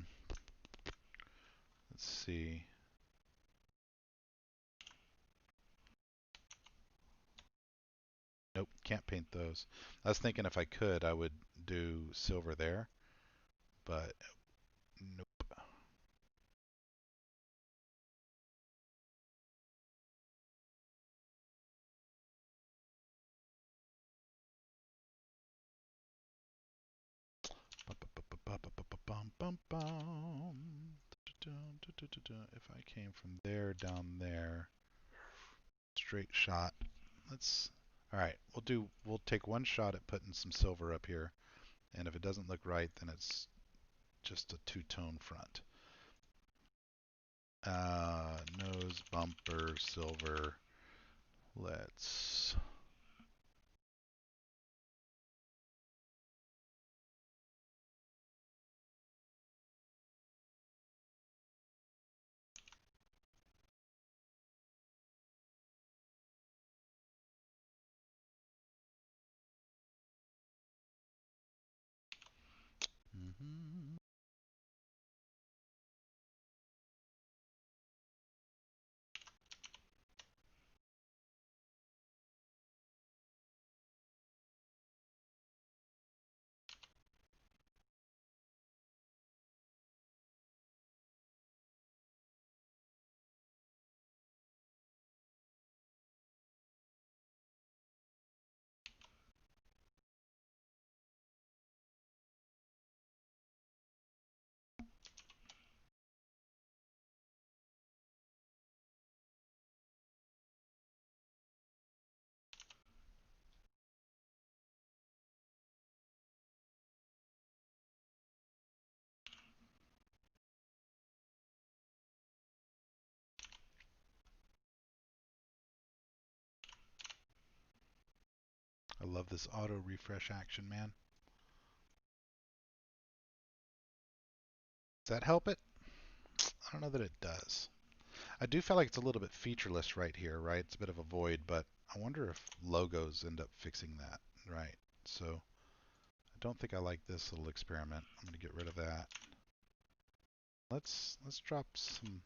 see. Nope, can't paint those. I was thinking if I could, I would do silver there, but nope. If I came from there down there, straight shot. All right, we'll take one shot at putting some silver up here, and if it doesn't look right, then it's just a two-tone front. Nose bumper silver. Let's I love this auto refresh action, man. Does that help it? I don't know that it does. I do feel like it's a little bit featureless right here, right? It's a bit of a void, but I wonder if logos end up fixing that, right? So I don't think I like this little experiment. I'm going to get rid of that. Let's drop some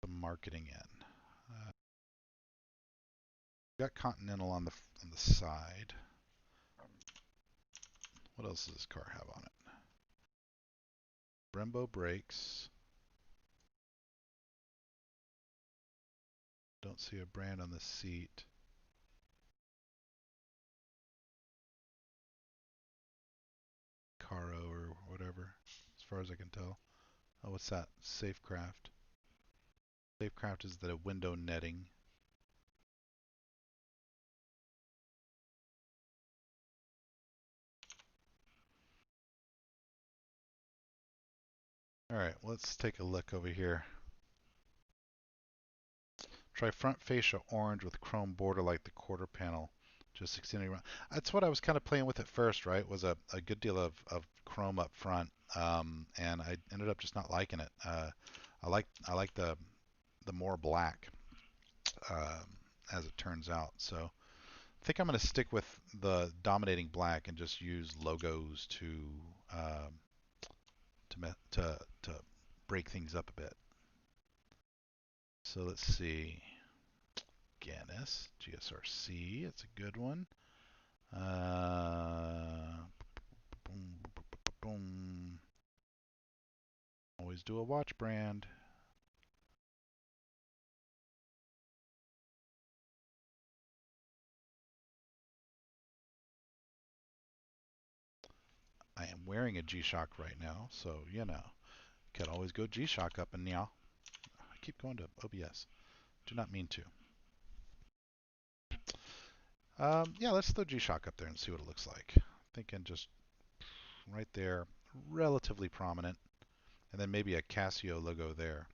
marketing in. Got Continental on the side. What else does this car have on it? Brembo brakes. Don't see a brand on the seat. Caro or whatever, as far as I can tell. Oh, what's that? Safecraft. Safecraft is the window netting. Alright, let's take a look over here. Try front fascia orange with chrome border like the quarter panel. Just extending around. That's what I was kind of playing with at first, right? Was a good deal of chrome up front, and I ended up just not liking it. I like the more black, as it turns out. So I think I'm going to stick with the dominating black and just use logos um, to break things up a bit. So let's see. Gannis, GSRC, it's a good one. Boom, boom. Always do a watch brand. I am wearing a G-Shock right now, so you know, could always go G-Shock up and now. I keep going to OBS. Do not mean to. Yeah, let's throw G-Shock up there and see what it looks like. Thinking just right there, relatively prominent, and then maybe a Casio logo there.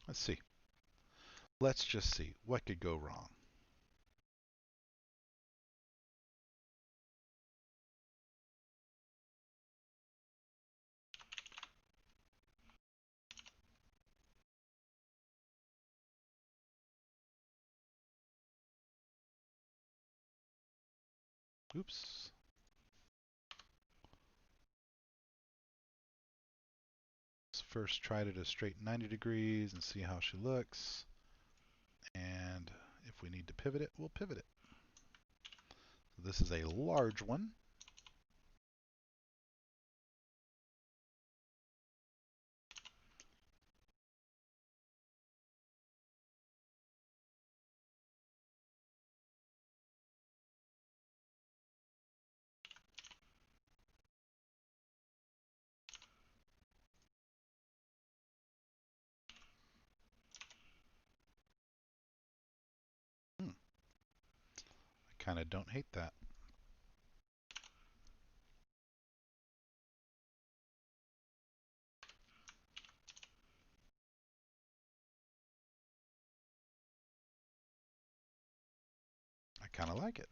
Let's see. Let's just see what could go wrong. Oops. Let's first try it at a straight 90 degrees and see how she looks. And if we need to pivot it, we'll pivot it. So this is a large one. I kind of don't hate that. I kind of like it.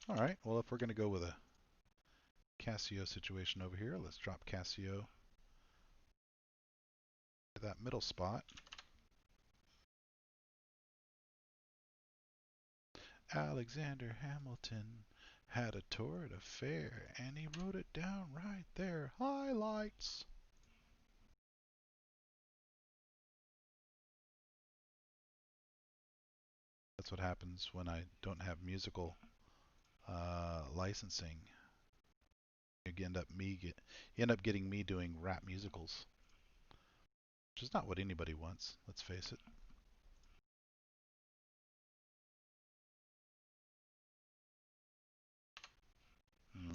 All right, well, if we're going to go with a Casio situation over here, let's drop Casio to that middle spot. Alexander Hamilton had a tour at a fair, and he wrote it down right there. Highlights. That's what happens when I don't have musical licensing. You end up getting me doing rap musicals, which is not what anybody wants. Let's face it. Hmm.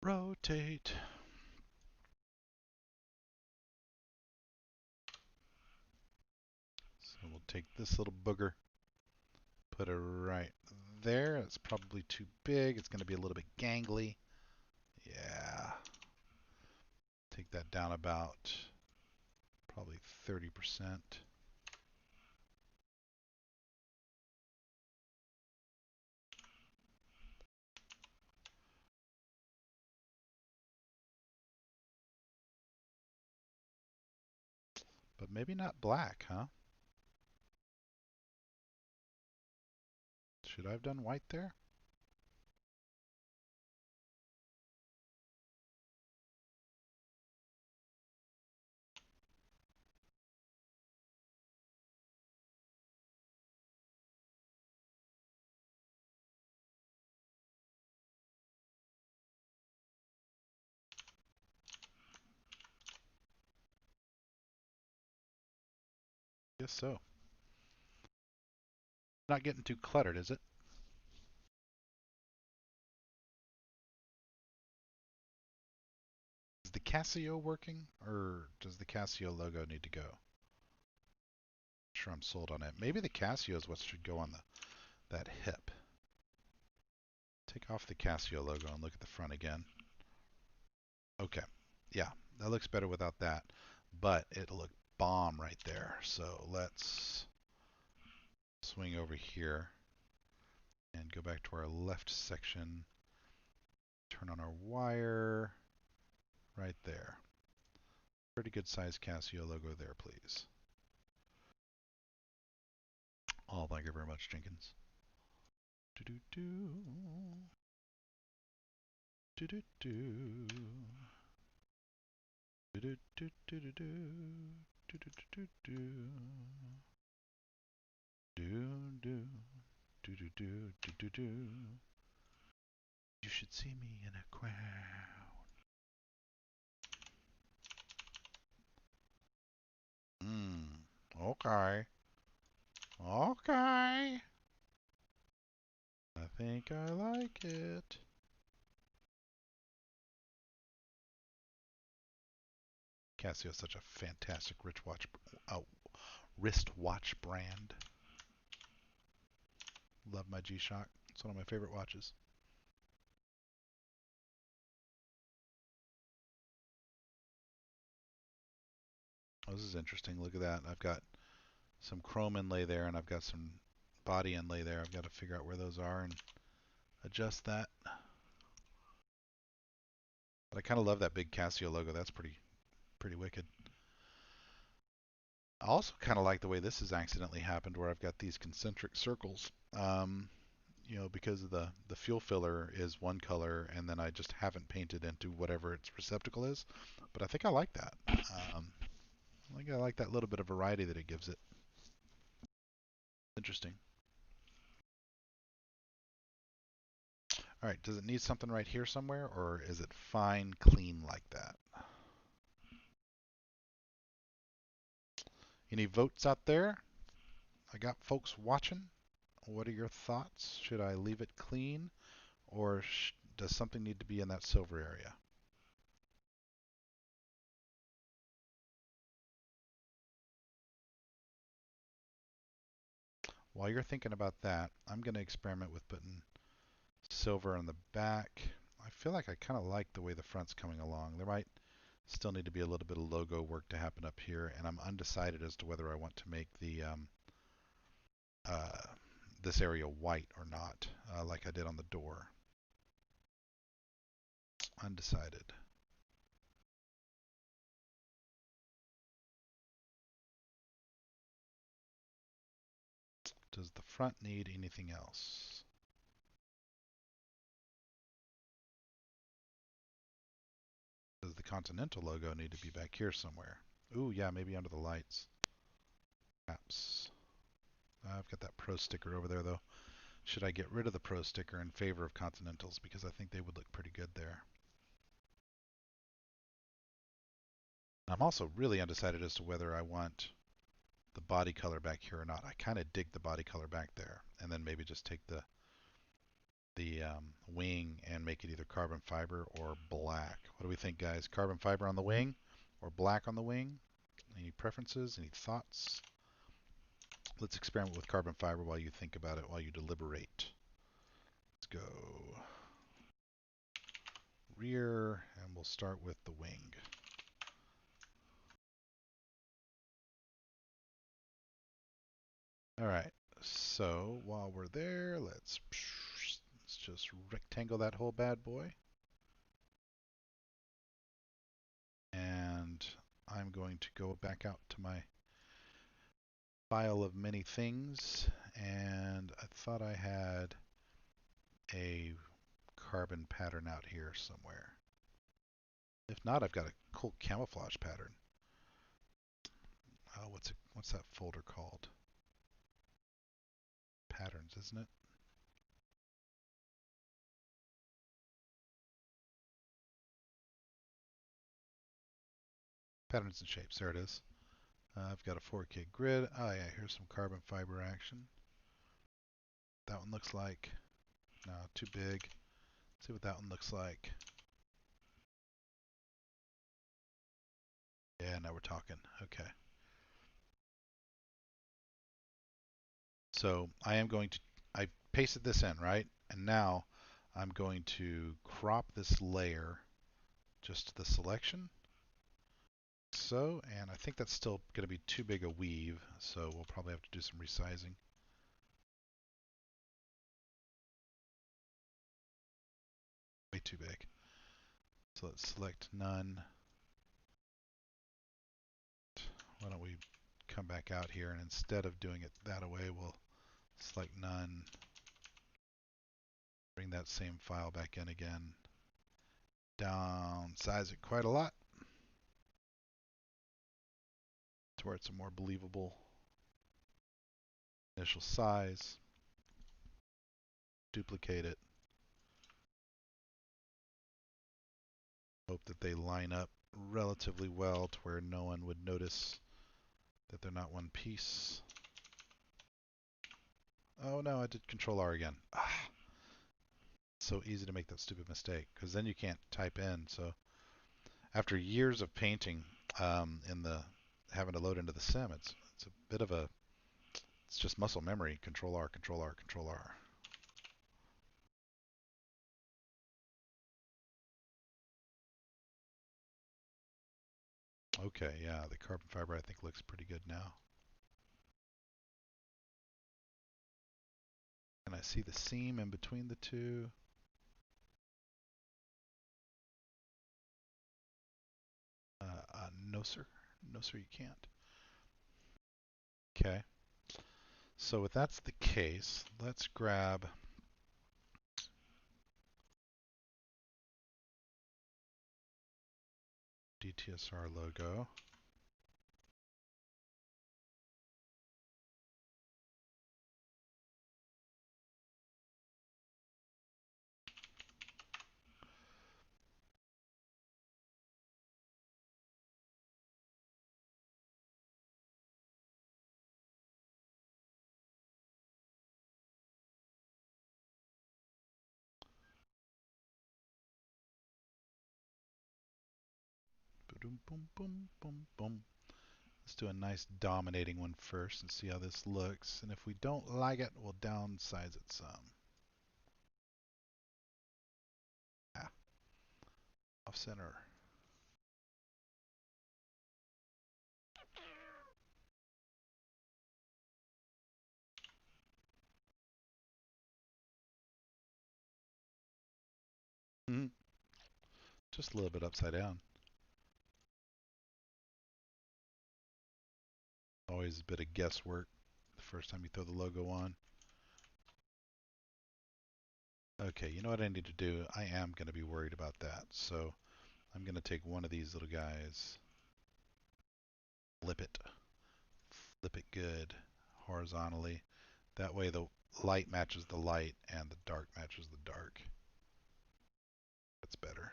Rotate. So we'll take this little booger, put it right there. It's probably too big. It's going to be a little bit gangly. Yeah. Take that down about probably 30%. But maybe not black, huh? Should I have done white there? Guess so. Not getting too cluttered, is it? Is the Casio working, or does the Casio logo need to go? Sure, I'm sold on it. Maybe the Casio is what should go on that hip. Take off the Casio logo and look at the front again. Okay, yeah, that looks better without that, but it'll look bomb right there. So let's swing over here and go back to our left section. Turn on our wire right there. Pretty good size Casio logo there, please. Oh, thank you very much, Jenkins. Do do do. Do do do. Do do do do do do. Do do do do. Do do do do do do do do. You should see me in a crowd. Okay. Okay. I think I like it. Casio is such a fantastic wristwatch brand. Love my G-Shock. It's one of my favorite watches. Oh, this is interesting. Look at that. I've got some chrome inlay there, and I've got some body inlay there. I've got to figure out where those are and adjust that. But I kind of love that big Casio logo. That's pretty wicked. I also kind of like the way this has accidentally happened, where I've got these concentric circles. You know, because the fuel filler is one color, and then I just haven't painted into whatever its receptacle is. But I think I like that. I like that little bit of variety that it gives it. Interesting. All right, does it need something right here somewhere, or is it fine, clean like that? Any votes out there? I got folks watching. What are your thoughts? Should I leave it clean, or does something need to be in that silver area? While you're thinking about that, I'm going to experiment with putting silver on the back. I feel like I kind of like the way the front's coming along. There might still need to be a little bit of logo work to happen up here, and I'm undecided as to whether I want to make the uh, this area white or not, like I did on the door. Undecided. Does the front need anything else? Does the Continental logo need to be back here somewhere? Ooh, yeah, maybe under the lights. Maps. I've got that Pro sticker over there, though. Should I get rid of the Pro sticker in favor of Continentals? Because I think they would look pretty good there. I'm also really undecided as to whether I want the body color back here or not. I kind of dig the body color back there. And then maybe just take the the wing and make it either carbon fiber or black. What do we think, guys? Carbon fiber on the wing or black on the wing? Any preferences? Any thoughts? Let's experiment with carbon fiber while you think about it, while you deliberate. Let's go rear, and we'll start with the wing. All right, so while we're there, let's just rectangle that whole bad boy. And I'm going to go back out to my file of many things, and I thought I had a carbon pattern out here somewhere. If not, I've got a cool camouflage pattern. Oh, what's that folder called? Patterns, isn't it? Patterns and shapes, there it is. I've got a 4K grid. Oh yeah, here's some carbon fiber action. That one looks like, no, too big. Let's see what that one looks like. Yeah, now we're talking. Okay. So I pasted this in, right? And now I'm going to crop this layer just to the selection. So, and I think that's still going to be too big a weave, so we'll probably have to do some resizing. Way too big. So let's select none. Why don't we come back out here, and instead of doing it that way, we'll select none. Bring that same file back in again. Downsize it quite a lot to where it's a more believable initial size. Duplicate it. Hope that they line up relatively well to where no one would notice that they're not one piece. Oh no, I did Control R again. Ah, so easy to make that stupid mistake, because then you can't type in. So after years of painting having to load into the sim, it's a bit of a, it's just muscle memory. Control R, Control R, Control R. Okay, yeah, the carbon fiber I think looks pretty good now. Can I see the seam in between the two? No sir, no sir, you can't. Okay, so if that's the case, let's grab DTSR logo. Boom, boom, boom, boom, boom. Let's do a nice dominating one first and see how this looks. And if we don't like it, we'll downsize it some. Ah, off center. Mm, just a little bit upside down. Always a bit of guesswork the first time you throw the logo on. Okay, you know what I need to do? I am going to be worried about that. So I'm going to take one of these little guys, flip it good horizontally. That way the light matches the light and the dark matches the dark. That's better.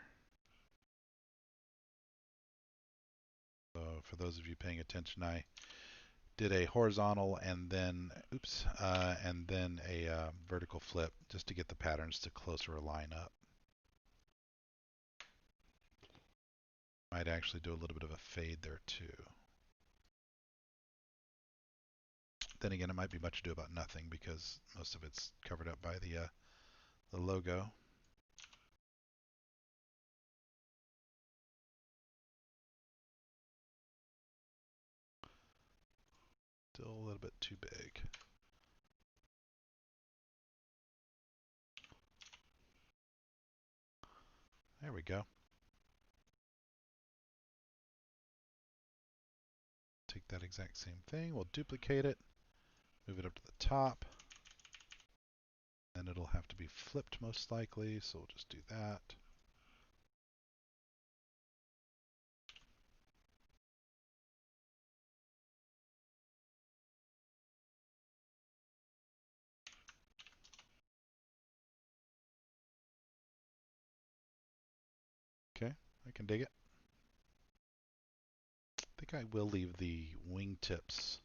So for those of you paying attention, I did a horizontal and then, oops, and then a vertical flip just to get the patterns to closer align up. Might actually do a little bit of a fade there too. Then again, it might be much ado about nothing because most of it's covered up by the logo. Still a little bit too big. There we go. Take that exact same thing, we'll duplicate it, move it up to the top, and it'll have to be flipped most likely, so we'll just do that. Okay, I can dig it. I think I will leave the wingtips.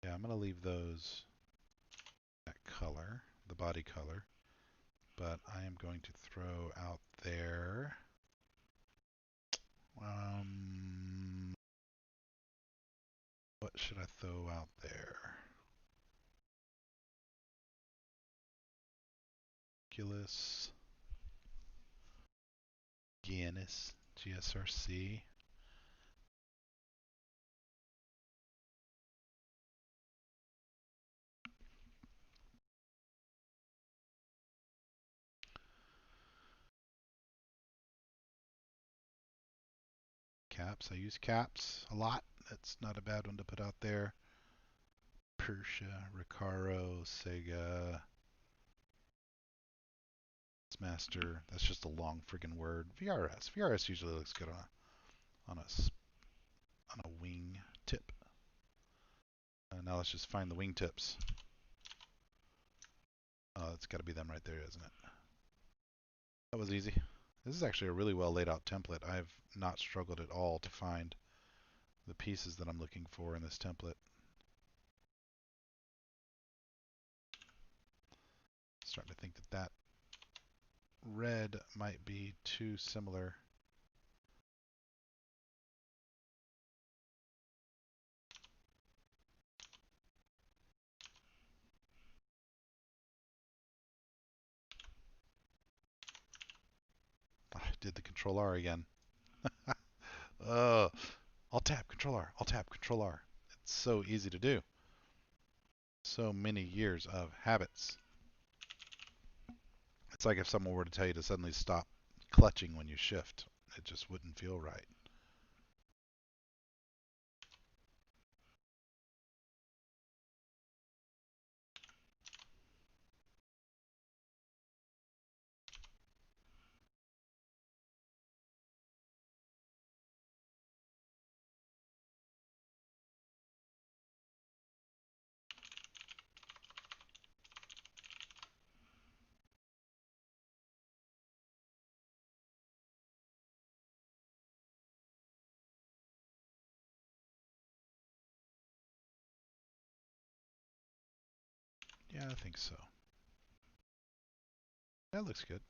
Yeah, I'm going to leave those that color, the body color, but I am going to throw out there. What should I throw out there? Oculus, Guinness, GSRC. Caps, I use caps a lot. That's not a bad one to put out there. Persia, Recaro, Sega, Master. That's just a long friggin' word. VRS. VRS usually looks good on a wing tip. Now let's just find the wing tips. Oh, it's got to be them right there, isn't it? That was easy. This is actually a really well laid out template. I've not struggled at all to find the pieces that I'm looking for in this template. Starting to think that that red might be too similar. I did the Control R again. Alt tab, Control R, Alt tab, Control R. It's so easy to do. So many years of habits. It's like if someone were to tell you to suddenly stop clutching when you shift. It just wouldn't feel right. Yeah, I think so. That looks good.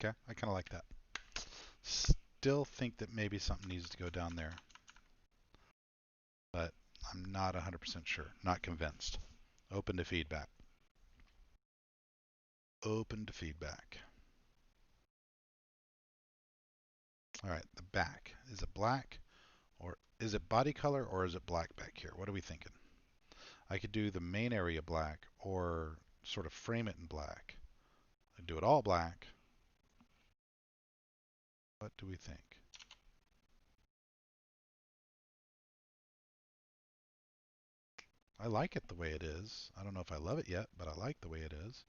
Okay, I kind of like that. Still think that maybe something needs to go down there, but I'm not 100% sure. Not convinced. Open to feedback. Open to feedback. All right, the back. Is it black or is it body color or is it black back here? What are we thinking? I could do the main area black or sort of frame it in black. I'd do it all black. What do we think? I like it the way it is. I don't know if I love it yet, but I like the way it is.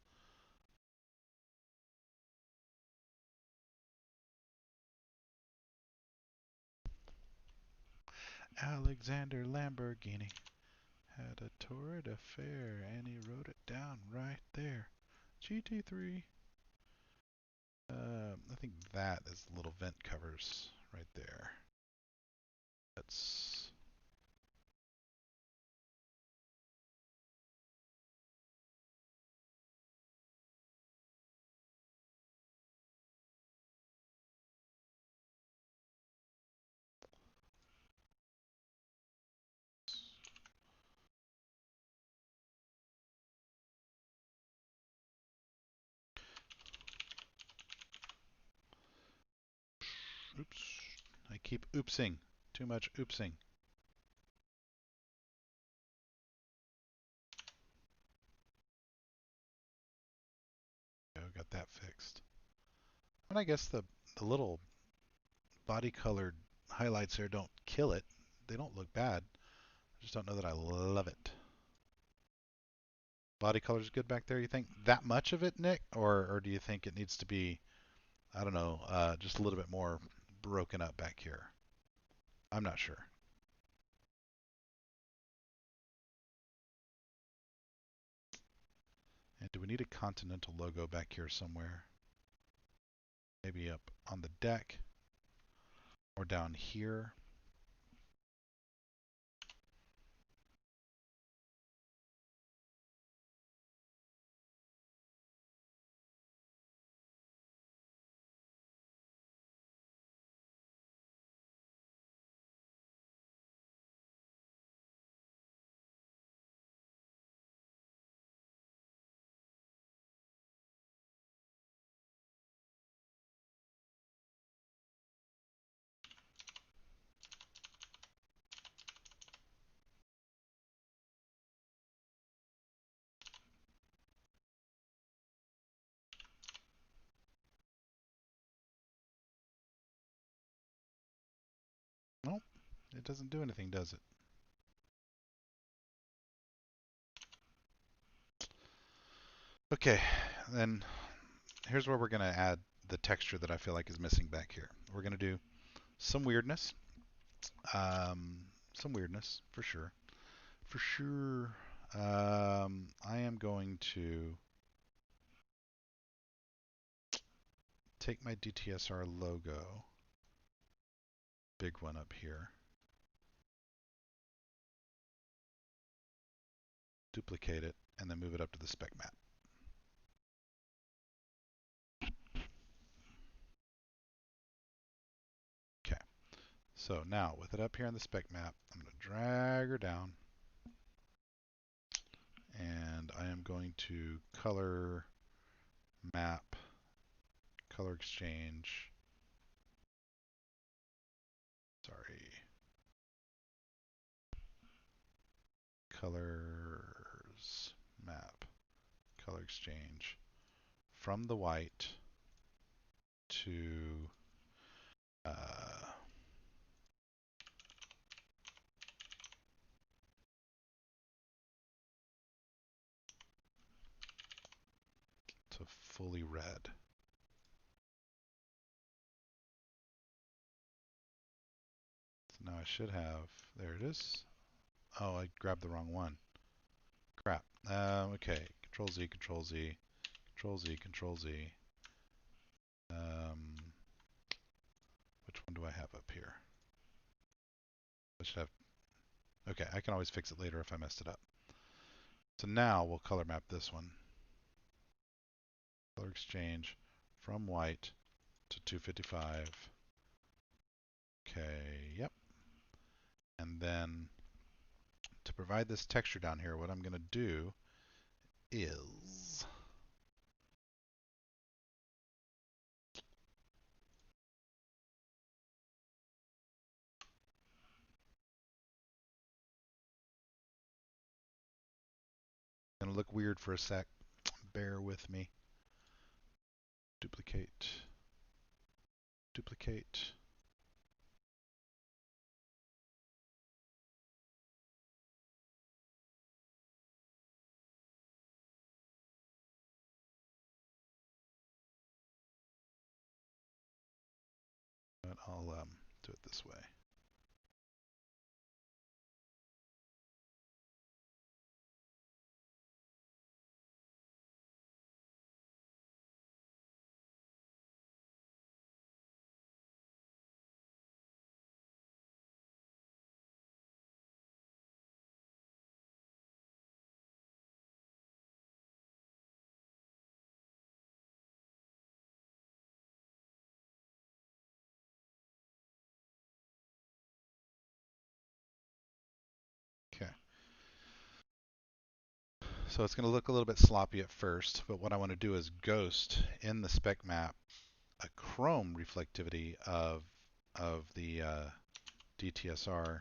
Alexander Lamborghini had a torrid affair and he wrote it down right there. GT3. I think that is the little vent covers right there. That's oops. I keep oopsing. Too much oopsing. Got that fixed. And I guess the little body colored highlights there don't kill it. They don't look bad. I just don't know that I love it. Body color's good back there, you think? That much of it, Nick? Or do you think it needs to be, I don't know, just a little bit more broken up back here? I'm not sure. And do we need a Continental logo back here somewhere? Maybe up on the deck or down here. Nope, it doesn't do anything, does it? Okay, then here's where we're going to add the texture that I feel like is missing back here. We're going to do some weirdness. Some weirdness, for sure. For sure. I am going to take my DTSR logo, big one up here, duplicate it, and then move it up to the spec map. Okay, so now with it up here in the spec map, I'm going to drag her down, and I am going to color map, color exchange, sorry, colors map, color exchange from the white to to fully red. So now I should have, there it is. Oh, I grabbed the wrong one. Crap. Okay, Control Z, Control Z, Control Z, Control Z. Which one do I have up here? I should have, okay, I can always fix it later if I messed it up. So now we'll color map this one. Color exchange from white to 255. Okay, yep. And then to provide this texture down here, what I'm going to do is going to look weird for a sec. Bear with me. Duplicate. Duplicate. But I'll do it this way. Okay. So it's going to look a little bit sloppy at first, but what I want to do is ghost in the spec map a chrome reflectivity of the DTSR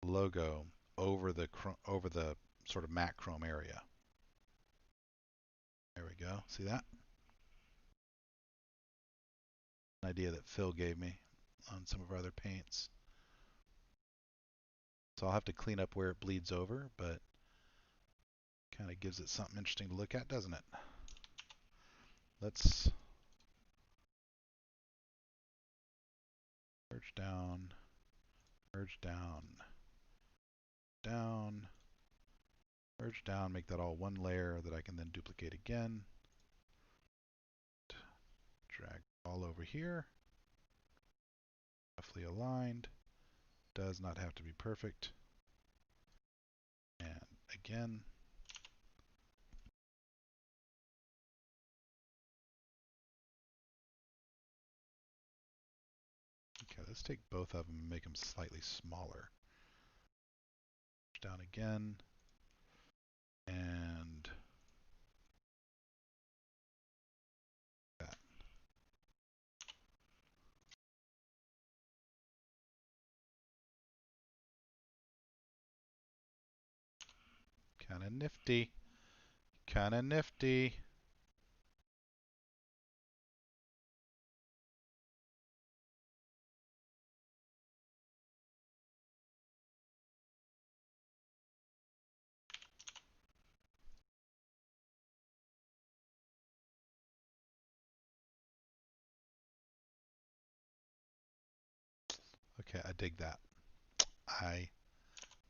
logo over the sort of matte chrome area. There we go. See that? An idea that Phil gave me on some of our other paints. So I'll have to clean up where it bleeds over, but kind of gives it something interesting to look at, doesn't it? Let's merge down, merge down, down, merge down, make that all one layer that I can then duplicate again. Drag all over here. Roughly aligned. Does not have to be perfect. And again. Okay, let's take both of them and make them slightly smaller. Down again. And that. Kind of nifty. Kind of nifty. Okay, I dig that. I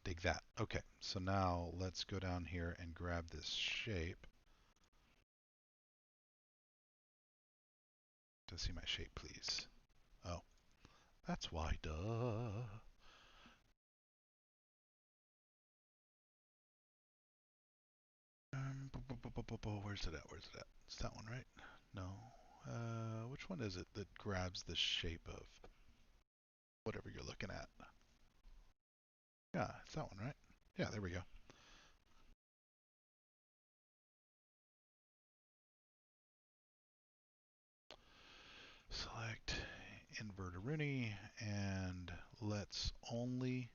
dig that. Okay, so now let's go down here and grab this shape. To see my shape, please. Oh, that's why, duh. Where's it at? Where's it at? It's that one, right? No. Which one is it that grabs the shape of whatever you're looking at? Yeah, it's that one, right? Yeah, there we go. Select Inverter-Rooney and let's only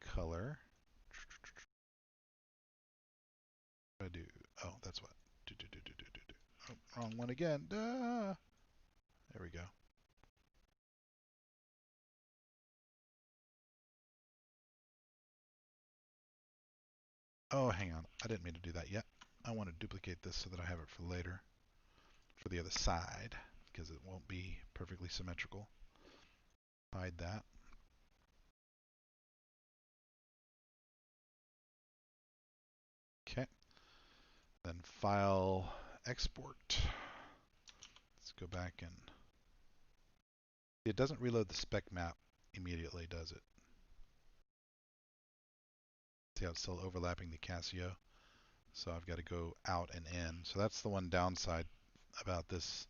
color. What do I do? Oh, that's what. Oh, wrong one again. Duh. There we go. Oh, hang on. I didn't mean to do that yet. I want to duplicate this so that I have it for later. For the other side, because it won't be perfectly symmetrical. Hide that. Okay. Then File, Export. Let's go back and... It doesn't reload the spec map immediately, does it? See how it's still overlapping the Casio? So I've got to go out and in. So that's the one downside about this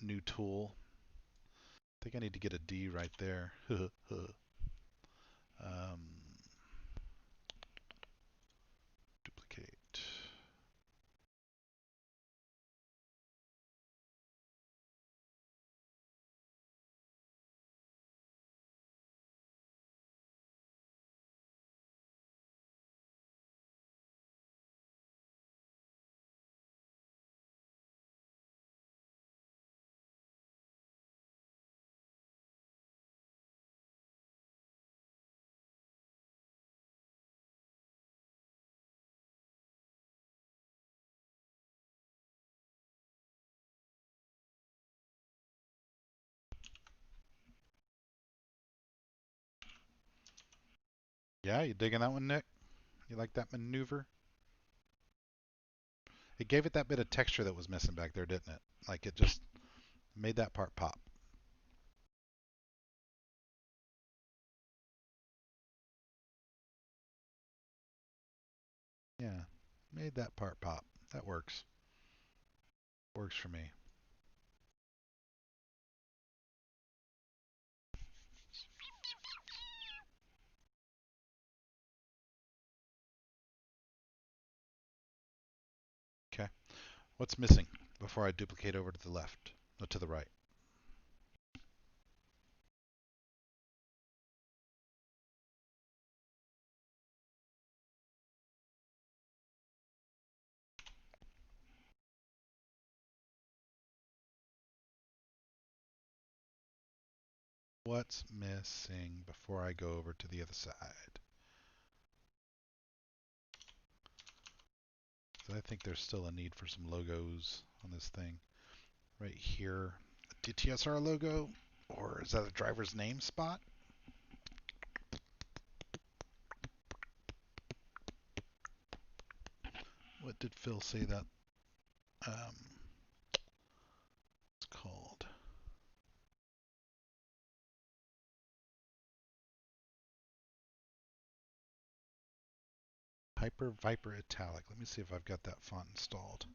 new tool. I think I need to get a D right there. Duplicate. Yeah, you digging that one, Nick? You like that maneuver? It gave it that bit of texture that was missing back there, didn't it? Like it just made that part pop. Yeah, made that part pop. That works. Works for me. Okay. What's missing before I duplicate over to the left? No, to the right. What's missing before I go over to the other side? So I think there's still a need for some logos on this thing. Right here, a DTSR logo, or is that a driver's name spot? What did Phil say that it's called? Hyper Viper Italic. Let me see if I've got that font installed.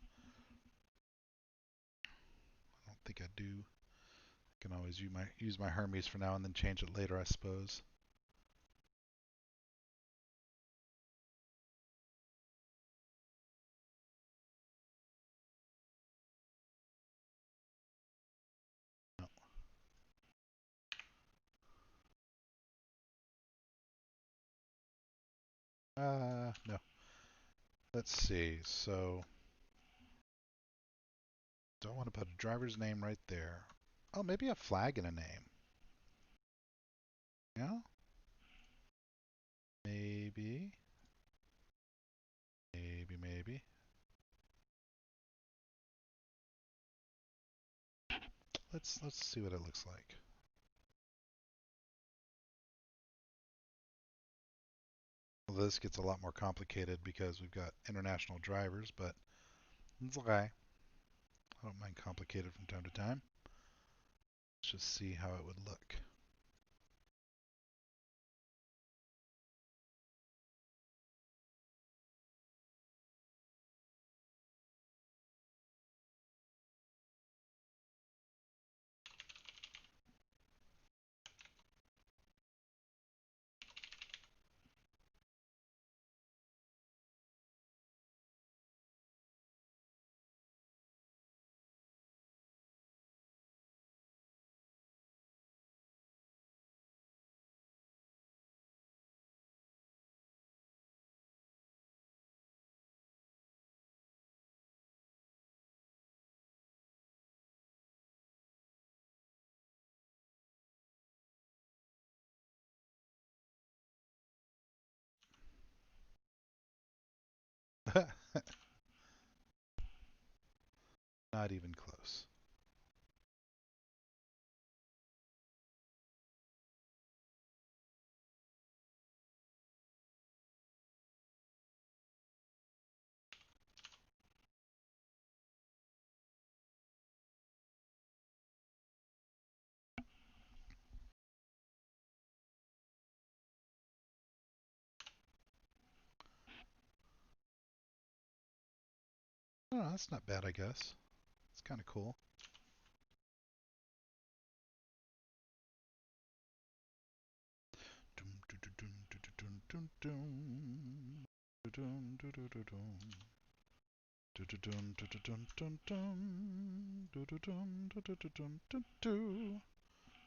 I don't think I do. I can always use my Hermes for now and then change it later, I suppose. No. No. Let's see. So, do I want to put a driver's name right there? Oh, maybe a flag and a name. Yeah? Maybe. Maybe. Let's see what it looks like. Well, this gets a lot more complicated because we've got international drivers, but it's okay. I don't mind complicated from time to time. Let's just see how it would look. Not even close. Oh, that's not bad, I guess. It's kind of cool.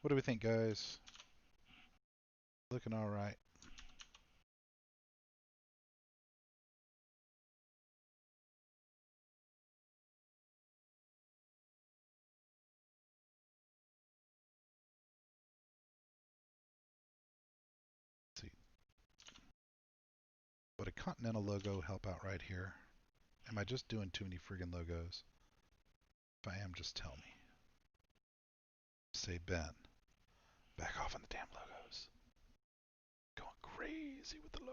What do we think, guys? Looking all right. Let's see. Would a Continental logo help out right here? Am I just doing too many friggin' logos? If I am, just tell me. Say Ben. Back off on the damn logos. Going crazy with the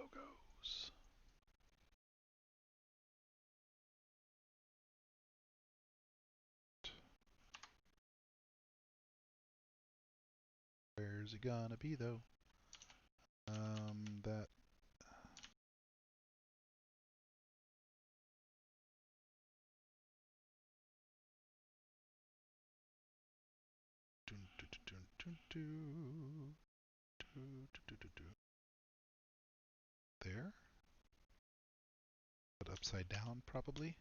Where's it gonna be though? That. There. But upside down probably.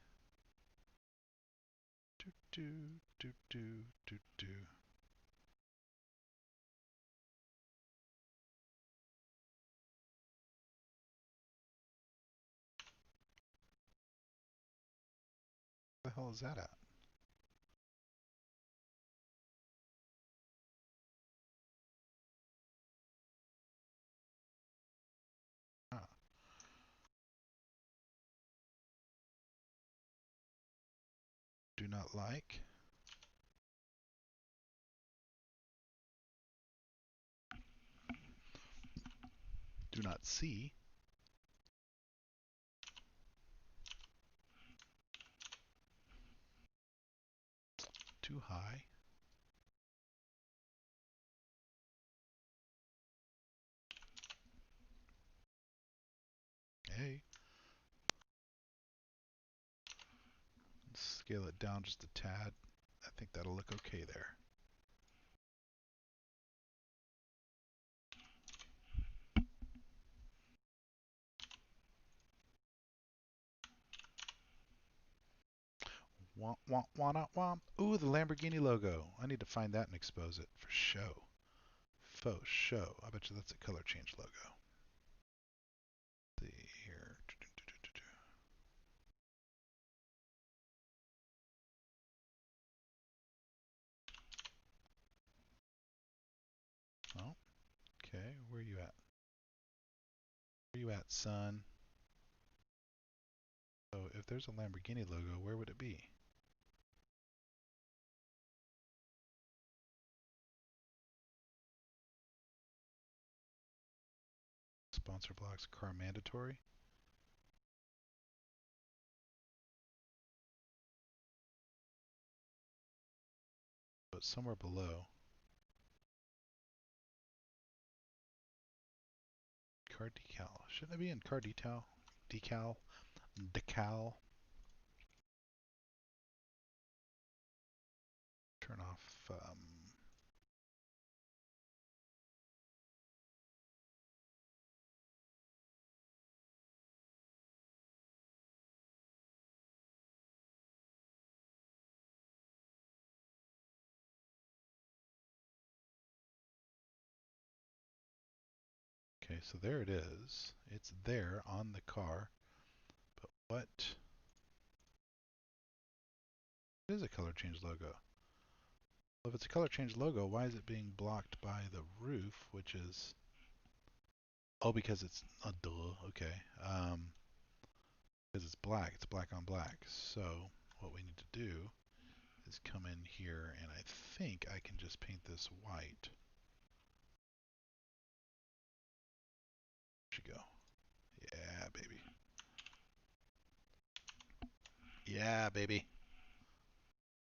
Do do do do do do. What the hell is that at? Ah, do not like. Do not see. Too high. Hey. Scale it down just a tad. I think that'll look okay there. Womp womp womp womp. Ooh, the Lamborghini logo. I need to find that and expose it for show. Faux show. I bet you that's a color change logo. Let's see here. Oh, okay. Where are you at? Where you at, son? So if there's a Lamborghini logo, where would it be? Sponsor blocks, car mandatory. But somewhere below. Car decal. Shouldn't it be in car detail? Decal? Decal? Turn off. Okay, so there it is. It's there on the car. But what? It is a color change logo. Well, if it's a color change logo, why is it being blocked by the roof, which is... Oh, because it's... duh, okay. Because it's black. It's black on black. So what we need to do is come in here, and I think I can just paint this white. There you go. Yeah, baby. Yeah, baby.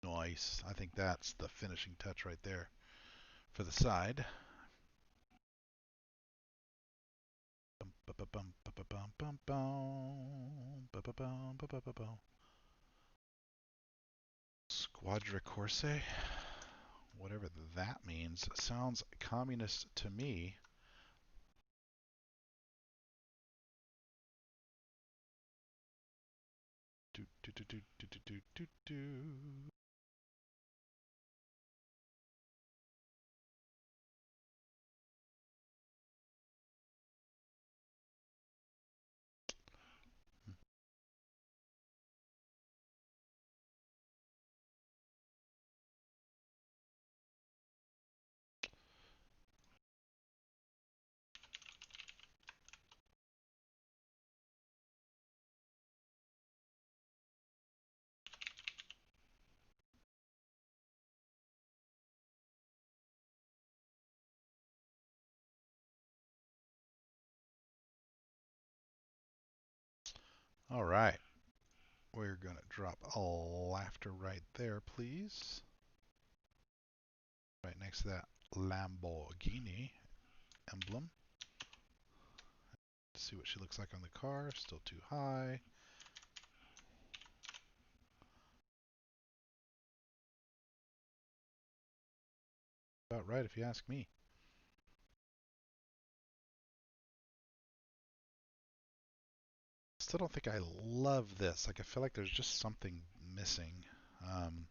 Nice. I think that's the finishing touch right there for the side. Squadra Corse, whatever that means, sounds communist to me. Do, do, do, do, do, do, do, do. All right. We're going to drop a laughter right there, please. Right next to that Lamborghini emblem. See what she looks like on the car. Still too high. About right if you ask me. Still don't think I love this. Like I feel like there's just something missing. Um,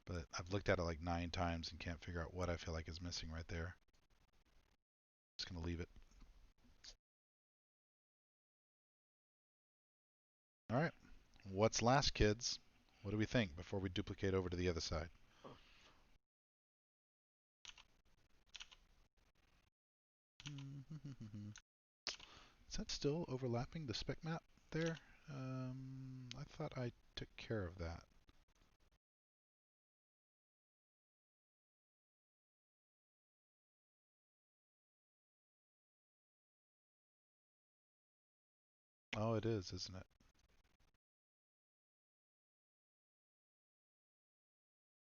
but I've looked at it like 9 times and can't figure out what I feel like is missing right there. Just gonna leave it. All right. What's last, kids? What do we think before we duplicate over to the other side? Is that still overlapping the spec map there? I thought I took care of that. Oh, it is, isn't it?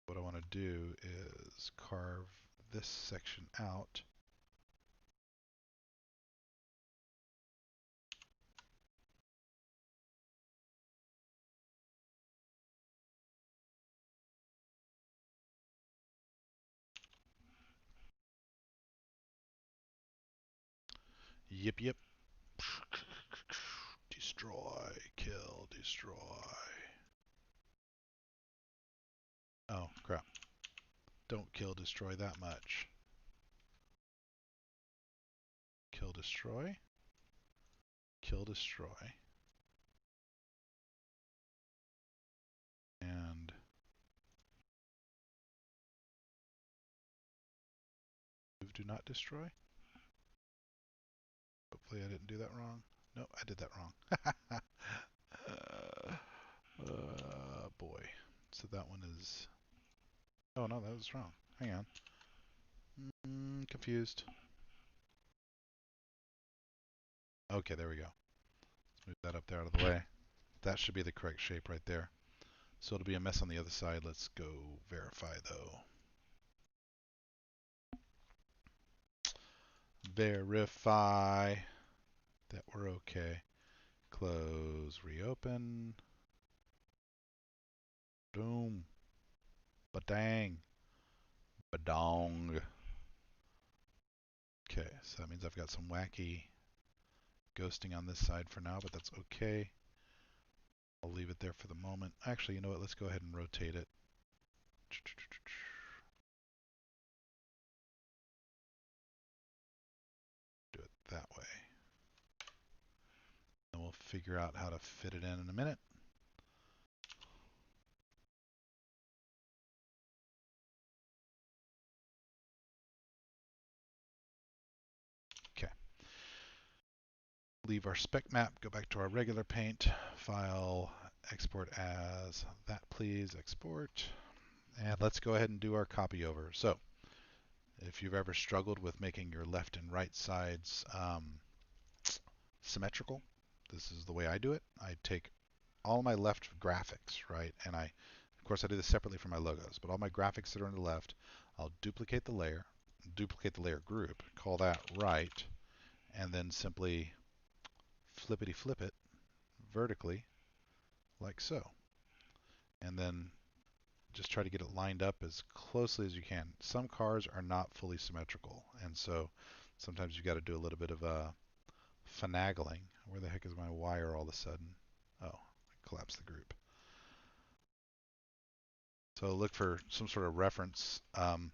What I want to do is carve this section out. Yip, yip. Destroy, kill, destroy. Oh, crap. Don't kill, destroy that much. Kill, destroy. Kill, destroy. And move, do not destroy. Hopefully I didn't do that wrong. No, I did that wrong. Boy. So that one is... Oh, no, that was wrong. Hang on. Confused. Okay, there we go. Let's move that up there out of the way. That should be the correct shape right there. So it'll be a mess on the other side. Let's go verify, though. Verify that we're okay. Close, reopen. Boom. Badang. Badong. Okay, so that means I've got some wacky ghosting on this side for now, but that's okay. I'll leave it there for the moment. Actually, you know what? Let's go ahead and rotate it. Do it that way. And we'll figure out how to fit it in a minute. Okay. Leave our spec map, go back to our regular paint, file, export as that please, export. And let's go ahead and do our copy over. So if you've ever struggled with making your left and right sides symmetrical, this is the way I do it. I take all my left graphics, right? And of course, I do this separately from my logos, but all my graphics that are on the left, I'll duplicate the layer group, call that right, and then simply flippity flip it vertically like so. And then just try to get it lined up as closely as you can. Some cars are not fully symmetrical, and so sometimes you've got to do a little bit of finagling. Where the heck is my wire all of a sudden? Oh, I collapsed the group. So look for some sort of reference on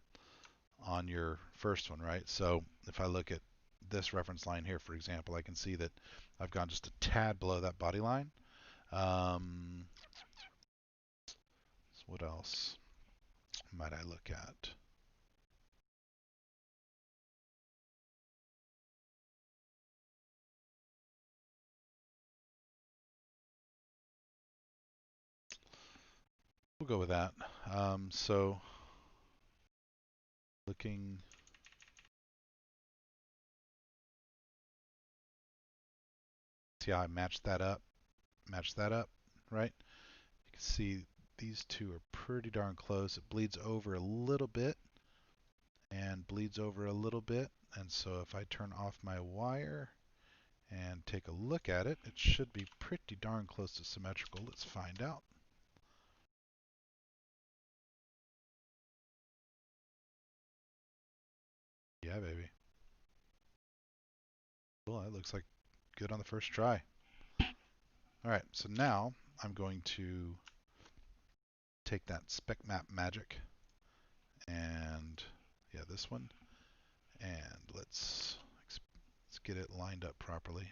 your first one, right? So if I look at this reference line here, for example, I can see that I've gone just a tad below that body line. So what else might I look at? We'll go with that. So looking, see how I matched that up, right? You can see these two are pretty darn close. It bleeds over a little bit, and bleeds over a little bit. And so if I turn off my wire and take a look at it, it should be pretty darn close to symmetrical. Let's find out. Yeah, baby. Well, that looks like good on the first try. All right, so now I'm going to take that Spec Map magic and, yeah, this one, and let's get it lined up properly.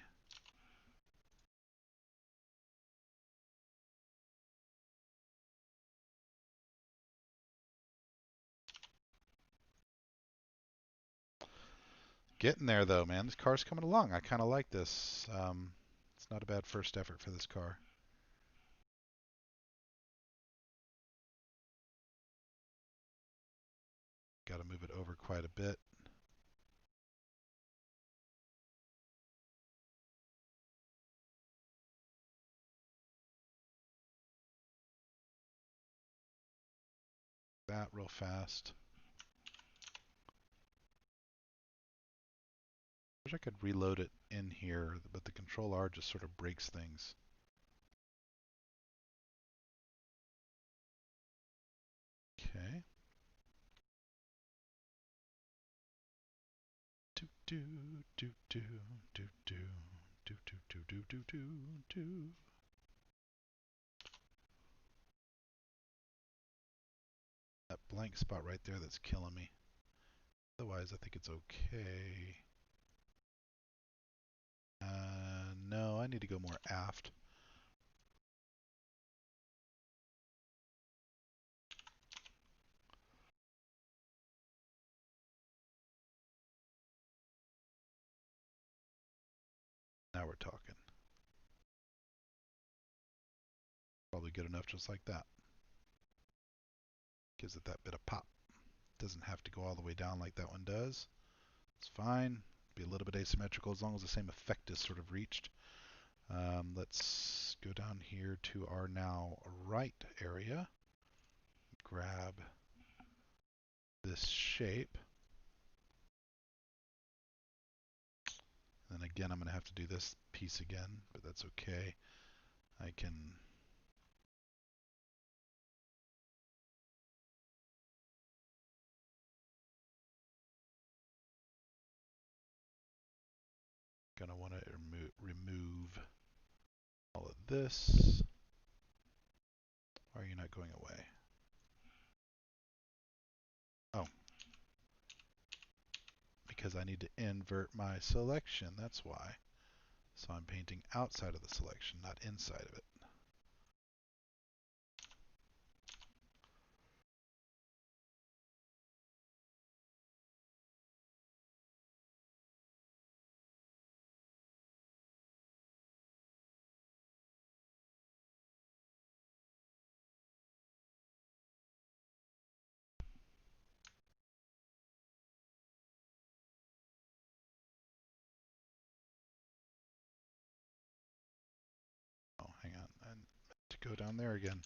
Getting there though, man. This car's coming along. I kind of like this. It's not a bad first effort for this car. Got to move it over quite a bit. That real fast. Wish I could reload it in here, but the Control R just sort of breaks things. Okay. Do do do do do do do do do do do do do. That blank spot right there that's killing me. Otherwise, I think it's okay. No, I need to go more aft. Now we're talking. Probably good enough just like that. Gives it that bit of pop. Doesn't have to go all the way down like that one does. It's fine. Be a little bit asymmetrical as long as the same effect is sort of reached. Let's go down here to our now right area. Grab this shape. And again, I'm going to have to do this piece again, but that's okay. I can gonna want to remove all of this. Why are you not going away? Oh, because I need to invert my selection, that's why. So I'm painting outside of the selection, not inside of it. Oh, hang on, I meant to go down there again.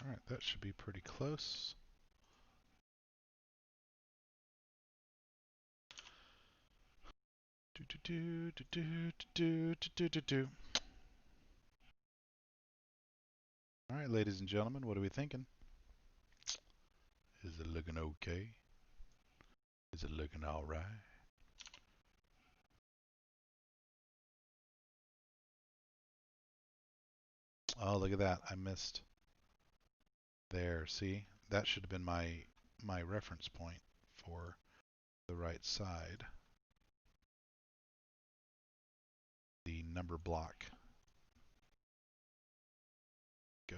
All right, that should be pretty close. Do do do do do do do do do. All right, ladies and gentlemen, what are we thinking? Is it looking okay? Is it looking all right? Oh, look at that! I missed there. See, that should have been my reference point for the right side. The number block. Go.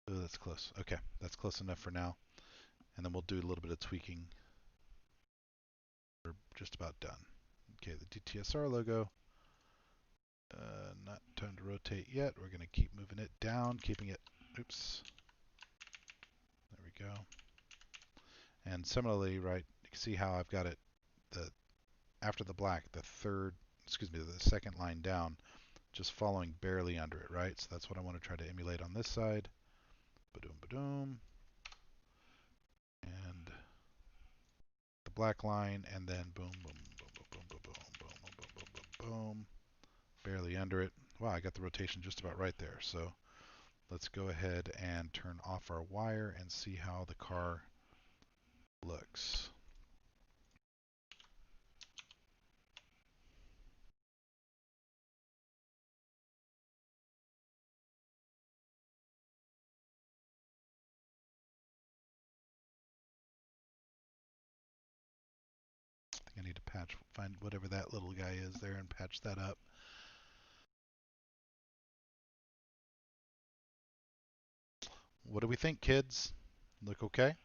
Oh, that's close. Okay, that's close enough for now. And then we'll do a little bit of tweaking. We're just about done. Okay, the DTSR logo. Not time to rotate yet. We're going to keep moving it down, keeping it, oops, there we go. And similarly, right, you can see how I've got it, the after the black, the second line down, just following barely under it, right? So that's what I want to try to emulate on this side. Ba-doom, ba-doom. And the black line, and then boom, boom, boom, boom, boom, boom, boom, boom, boom, boom, boom, boom. Barely under it. Wow, I got the rotation just about right there. So let's go ahead and turn off our wire and see how the car looks. I think I need to find whatever that little guy is there and patch that up. What do we think, kids? Look okay?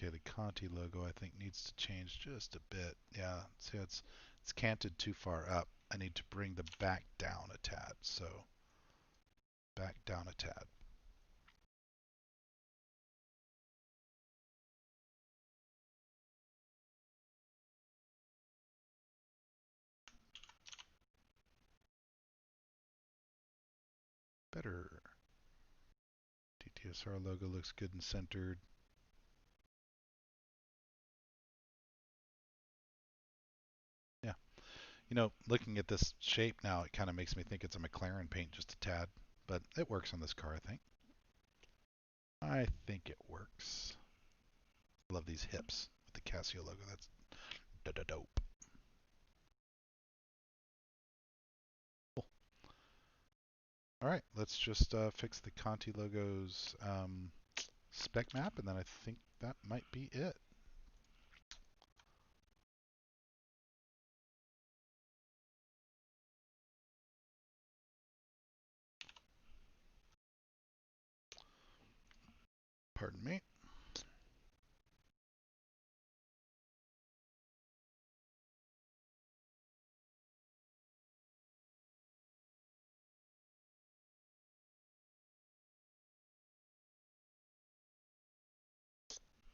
Okay, the Conti logo I think needs to change just a bit. Yeah, see it's canted too far up. I need to bring the back down a tad. So back down a tad. Better. DTSR logo looks good and centered. Yeah. You know, looking at this shape now, it kind of makes me think it's a McLaren paint just a tad, but it works on this car, I think. I think it works. I love these hips with the Casio logo. That's dope. Cool. All right, let's just fix the Conti logo's spec map, and then I think that might be it. Pardon me.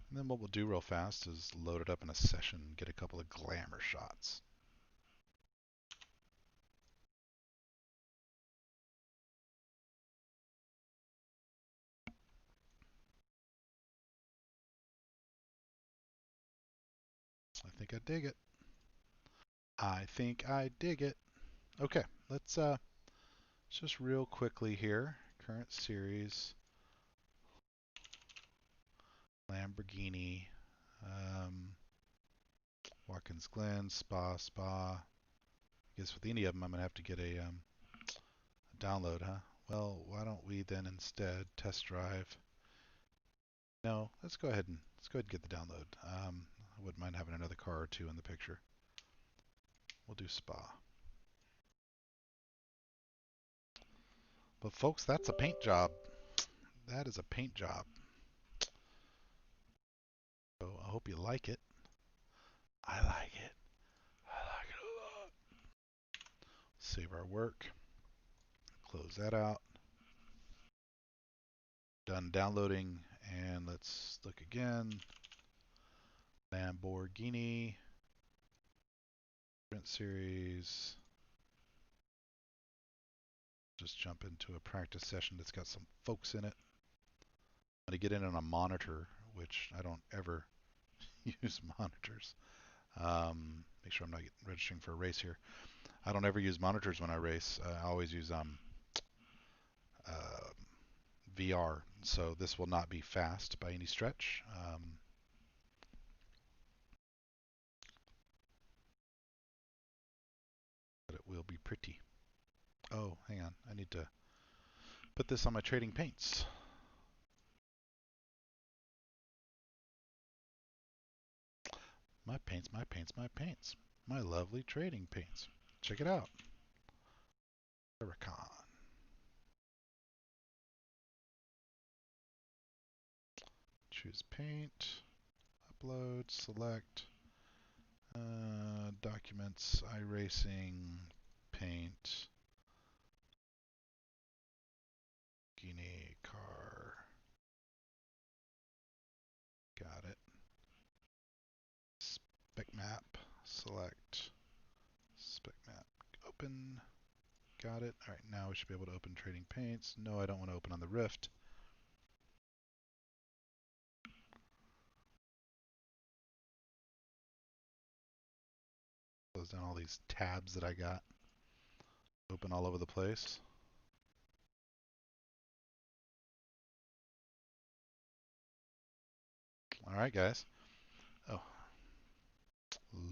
And then what we'll do real fast is load it up in a session and get a couple of glamour shots. I think I dig it. I think I dig it. Okay, let's just real quickly here. Current series, Lamborghini, Watkins Glen, Spa. I guess with any of them, I'm gonna have to get a download, huh? Well, why don't we then instead test drive? No, let's go ahead and get the download. I wouldn't mind having another car or two in the picture. We'll do Spa. But folks, that's a paint job. That is a paint job. So I hope you like it. I like it. I like it a lot. Save our work. Close that out. Done downloading. And let's look again. Lamborghini. Sprint series. Just jump into a practice session that's got some folks in it. I'm going to get in on a monitor, which I don't ever use monitors. Make sure I'm not registering for a race here. I don't ever use monitors when I race. I always use uh, VR. So this will not be fast by any stretch. But it will be pretty. Oh, hang on. I need to put this on my trading paints. My paints, my paints, my paints. My lovely trading paints. Check it out. Huracan. Choose paint. Upload. Select. Documents. iRacing. Paint. Lamborghini car. Got it. Spec Map. Select. Spec Map. Open. Got it. All right, now we should be able to open trading paints. No, I don't want to open on the Rift. Close down all these tabs that I got open all over the place. All right, guys. Oh,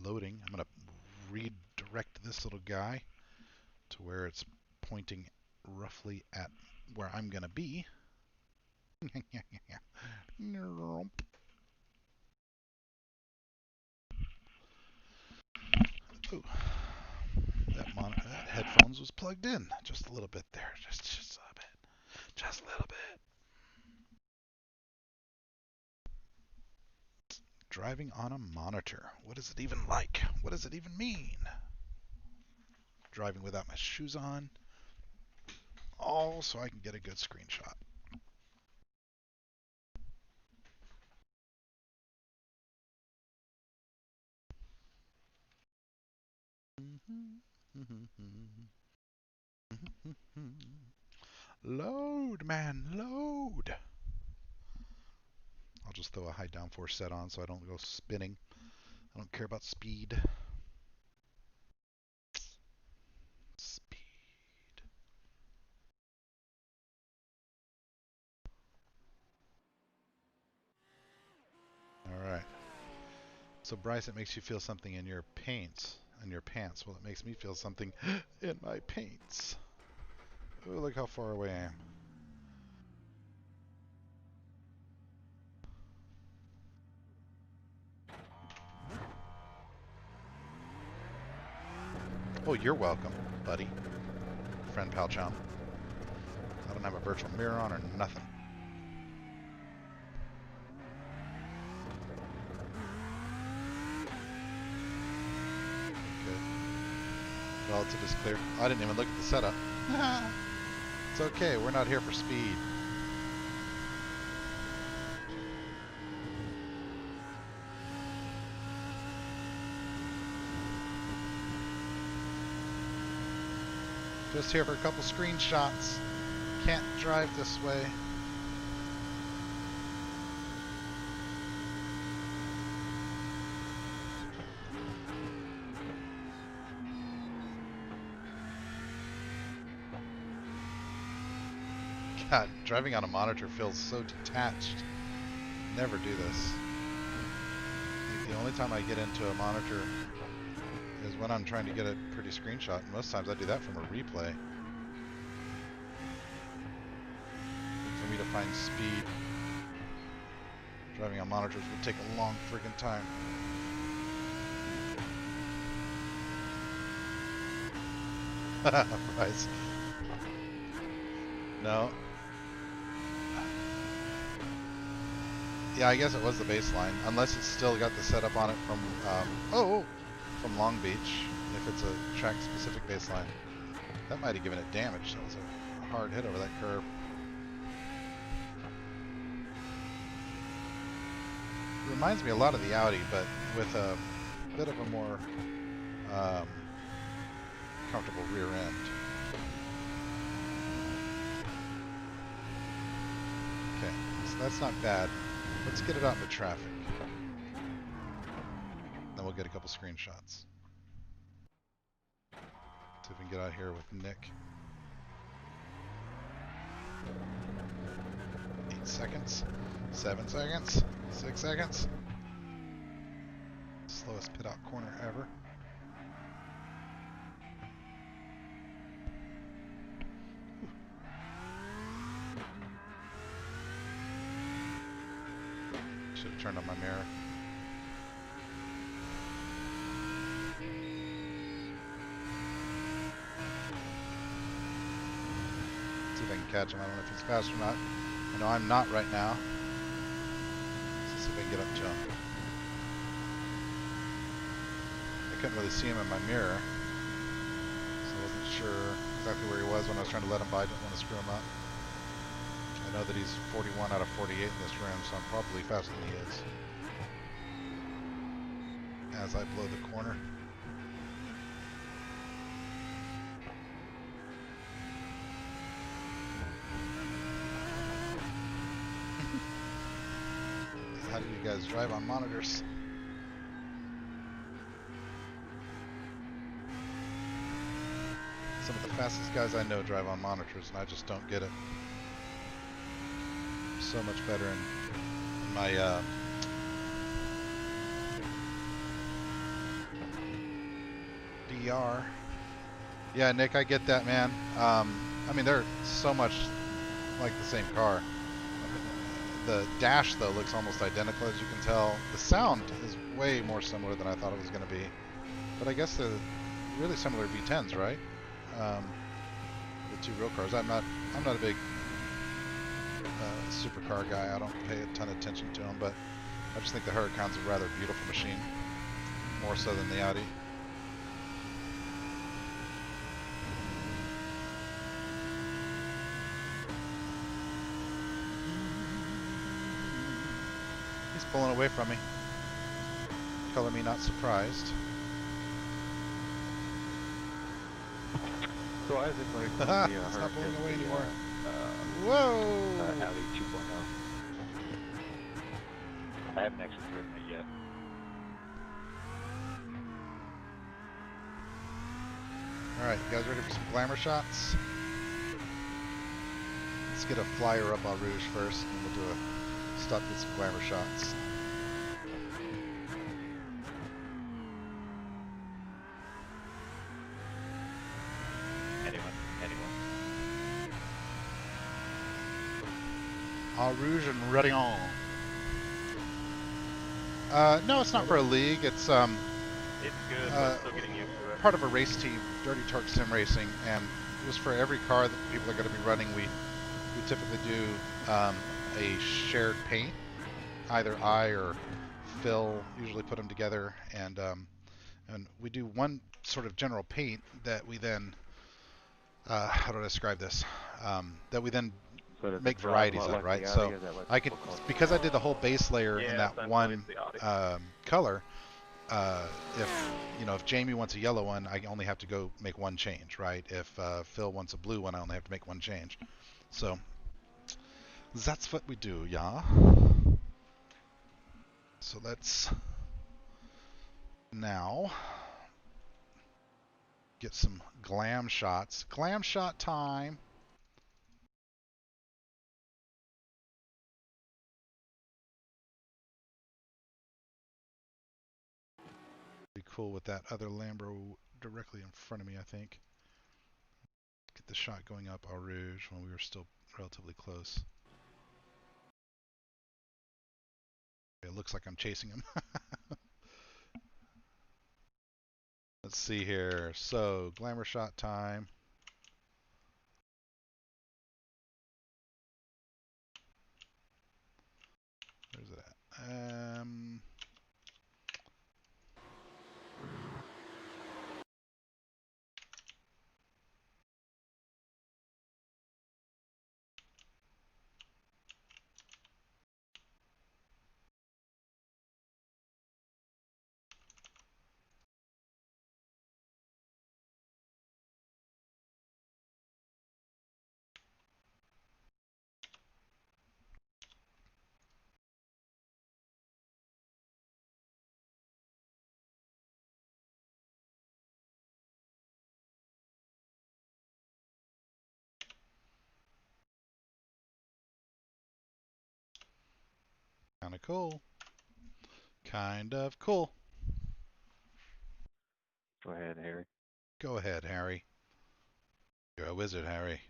loading. I'm going to redirect this little guy to where it's pointing roughly at where I'm going to be. Ooh, that headphones was plugged in just a little bit there, just a little bit, just a little bit. Driving on a monitor. What is it even like? What does it even mean? Driving without my shoes on. All so I can get a good screenshot. Load, man, load. I'll just throw a high downforce set on so I don't go spinning. I don't care about speed. Speed. All right. So Bryce, it makes you feel something in your paints, in your pants. Well, it makes me feel something in my paints. Oh, look how far away I am. Oh, you're welcome, buddy. Friend pal chum. I don't have a virtual mirror on or nothing. Good. Relative is clear. I didn't even look at the setup. It's okay, we're not here for speed. Just here for a couple screenshots. Can't drive this way. God, driving on a monitor feels so detached. Never do this. Like the only time I get into a monitor is when I'm trying to get a pretty screenshot. Most times I do that from a replay. For me to find speed, driving on monitors would take a long friggin' time. Price. No. Yeah, I guess it was the baseline, unless it's still got the setup on it from from Long Beach. If it's a track-specific baseline, that might have given it damage. That was a hard hit over that curve. Reminds me a lot of the Audi, but with a bit of a more comfortable rear end. Okay, so that's not bad. Let's get it out into traffic. Then we'll get a couple screenshots. See if we can get out here with Nick. 8 seconds. 7 seconds. 6 seconds. Slowest pit out corner ever. Should have turned on my mirror. I can catch him. I don't know if he's fast or not. I know I'm not right now. Let's see if I can get up to him. I couldn't really see him in my mirror, so I wasn't sure exactly where he was when I was trying to let him by. I didn't want to screw him up. I know that he's 41 out of 48 in this room, so I'm probably faster than he is. As I blow the corner. How do you guys drive on monitors? Some of the fastest guys I know drive on monitors, and I just don't get it. So much better in my DR. Yeah, Nick, I get that, man. I mean, they're so much like the same car. The dash, though, looks almost identical, as you can tell. The sound is way more similar than I thought it was going to be. But I guess they're really similar V10s, right? The two real cars. I'm not a big supercar guy. I don't pay a ton of attention to them, but I just think the Huracan's a rather beautiful machine, more so than the Audi. He's pulling away from me. Color me not surprised. So Isaac, like, it's not pulling away anymore. Whoa! Audi 2.0. I haven't actually driven it yet. Alright, you guys ready for some glamour shots? Let's get a flyer up on Rouge first, and we'll do a stop with some glamour shots. Au Rouge and Réunion. No, it's not for a league. It's It's good, but still getting used to it. part of a race team, Dirty Torque Sim Racing, and it was for every car that people are going to be running. We typically do a shared paint. Either I or Phil usually put them together, and we do one sort of general paint that we then how do I describe this? That we then make varieties of, right? So I could, because I did the whole base layer in that one color, if Jamie wants a yellow one, I only have to go make one change, right? If Phil wants a blue one, I only have to make one change. So that's what we do, yeah. So let's now get some glam shots. Glam shot time. Be cool with that other Lambo directly in front of me, I think. Get the shot going up Au Rouge when we were still relatively close. It looks like I'm chasing him. Let's see here. So, glamour shot time. Where's it at? Kind of cool. Kind of cool. Go ahead, Harry. Go ahead, Harry. You're a wizard, Harry.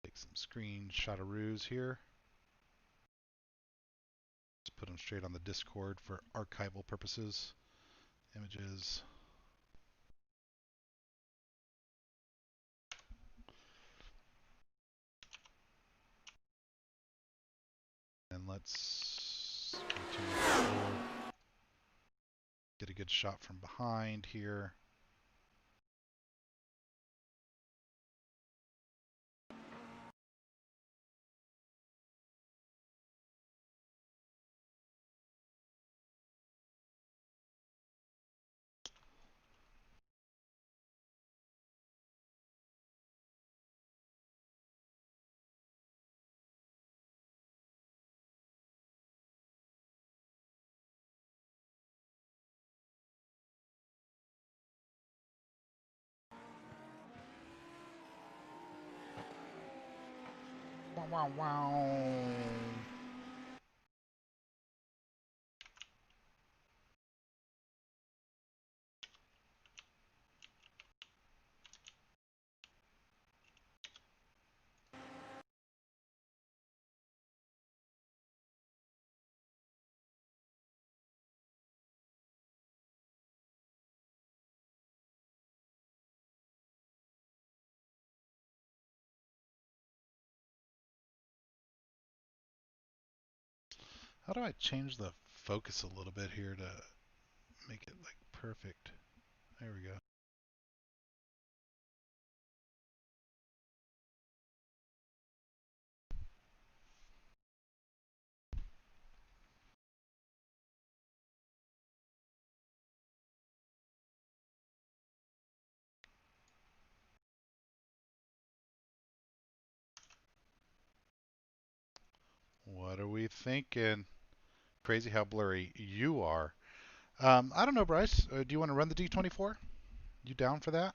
Take some screenshot of Rouge here. Just put them straight on the Discord for archival purposes. Images. And let's continue forward. Get a good shot from behind here. Wow, wow, wow. How do I change the focus a little bit here to make it like perfect? There we go. What are we thinking? Crazy how blurry you are. I don't know, Bryce. Do you want to run the D24? You down for that?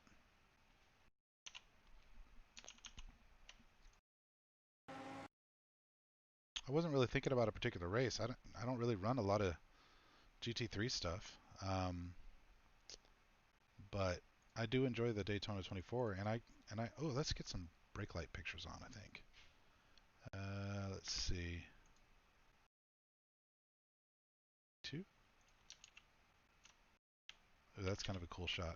I wasn't really thinking about a particular race. I don't really run a lot of GT3 stuff, but I do enjoy the Daytona 24. And I oh, let's get some brake light pictures on. I think. Let's see. Two. Oh, that's kind of a cool shot.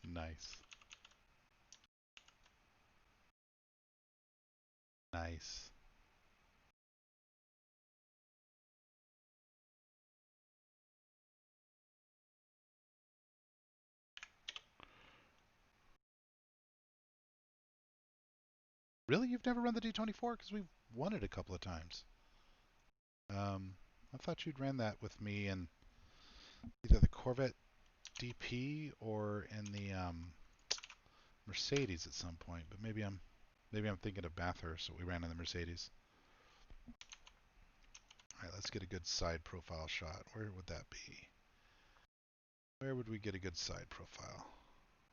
Nice. Nice. Really? You've never run the D24? Because we've won it a couple of times. I thought you'd ran that with me in either the Corvette DP or in the Mercedes at some point. But maybe I'm thinking of Bathurst, what we ran in the Mercedes. All right, let's get a good side profile shot. Where would that be? Where would we get a good side profile?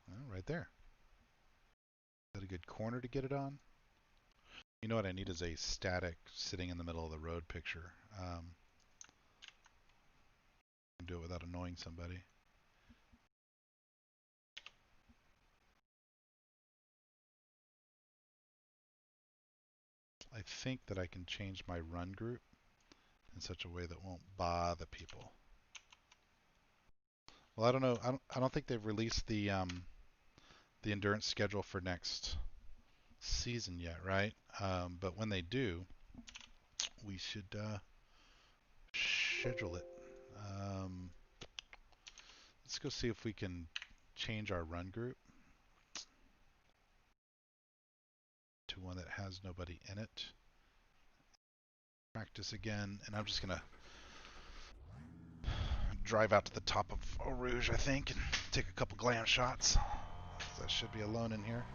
Well, right there. Is that a good corner to get it on? You know what I need is a static sitting in the middle of the road picture. Do it without annoying somebody. I think that I can change my run group in such a way that won't bother people. Well, I don't know. I don't think they've released the endurance schedule for next season yet, right? But when they do, we should schedule it. Let's go see if we can change our run group to one that has nobody in it. Practice again, and I'm just gonna drive out to the top of Eau Rouge, I think, and take a couple glam shots. I should be alone in here.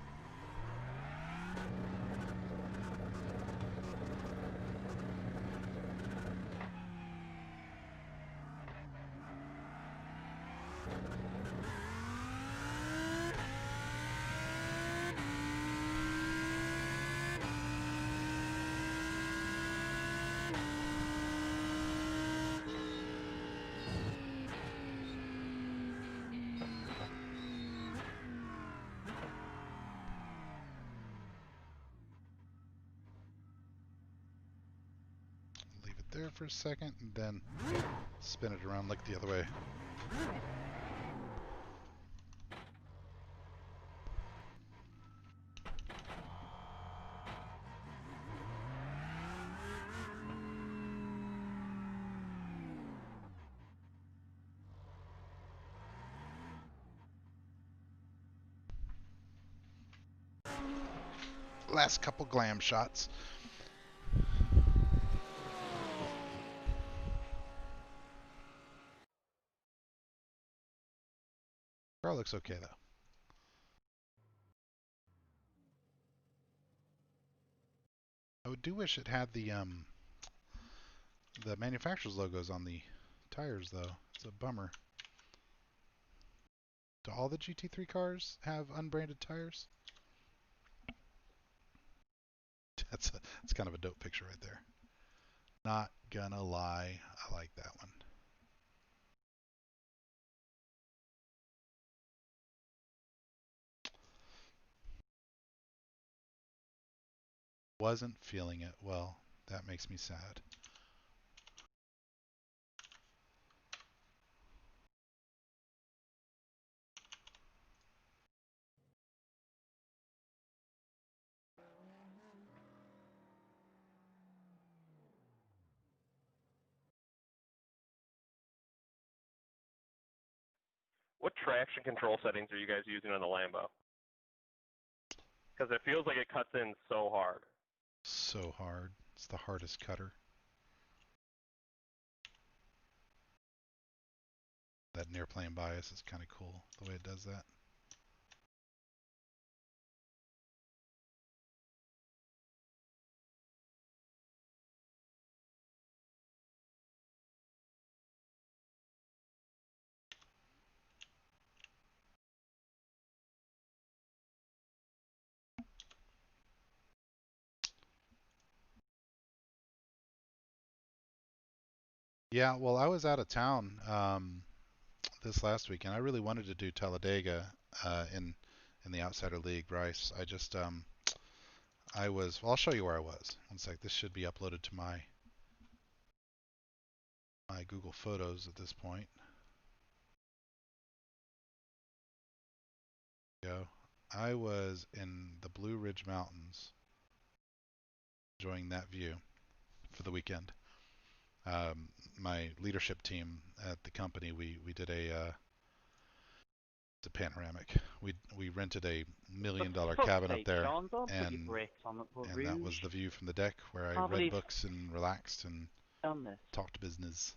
there for a second and then spin it around like the other way. Last couple glam shots. Car looks okay though. I do wish it had the manufacturer's logos on the tires though. It's a bummer. Do all the GT3 cars have unbranded tires? That's kind of a dope picture right there. Not gonna lie, I like that one. Wasn't feeling it. Well, that makes me sad. What traction control settings are you guys using on the Lambo? Because it feels like it cuts in so hard. So hard. It's the hardest cutter. That near plane bias is kind of cool, the way it does that. Yeah, well, I was out of town this last weekend. I really wanted to do Talladega in the Outsider League, Bryce. I just I was. Well, I'll show you where I was. One sec. This should be uploaded to my Google Photos at this point. Go. I was in the Blue Ridge Mountains, enjoying that view for the weekend. My leadership team at the company, we did it's a panoramic. We rented a $1 million cabin up there, John, don't put your and brakes on it, but that was the view from the deck where I Can't read believe books and relaxed and done this. talked business.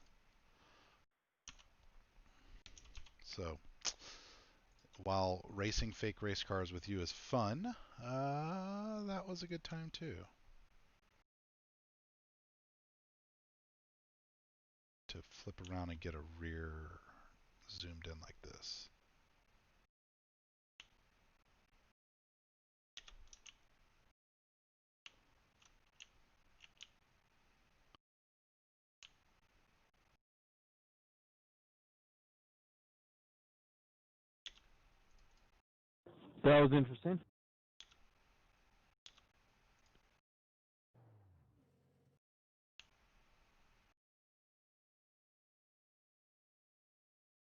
So while racing fake race cars with you is fun, that was a good time too. To flip around and get a rear zoomed in like this. That was interesting.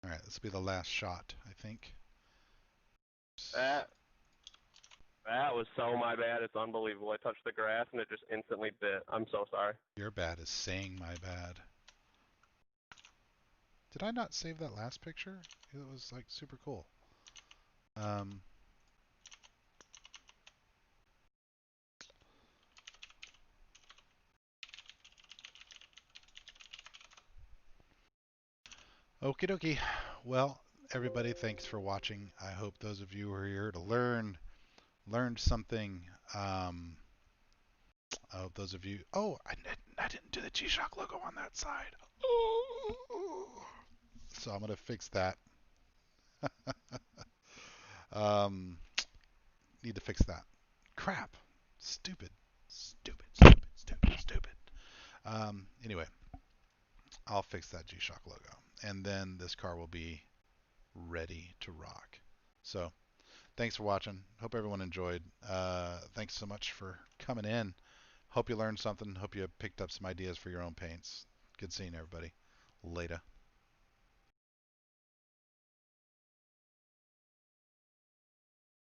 All right, this will be the last shot, I think. That was so my bad. It's unbelievable. I touched the grass and it just instantly bit. I'm so sorry. Your bad is saying my bad. Did I not save that last picture? It was like super cool. Okie dokie. Well, everybody, thanks for watching. I hope those of you who are here to learned something. I hope those of you. Oh, I didn't do the G-Shock logo on that side. So I'm gonna fix that. um, Need to fix that. Crap. Stupid. Stupid. Stupid. Stupid. Stupid. Anyway, I'll fix that G-Shock logo, and then this car will be ready to rock. So, thanks for watching. Hope everyone enjoyed. Thanks so much for coming in. Hope you learned something. Hope you picked up some ideas for your own paints. Good seeing everybody. Later.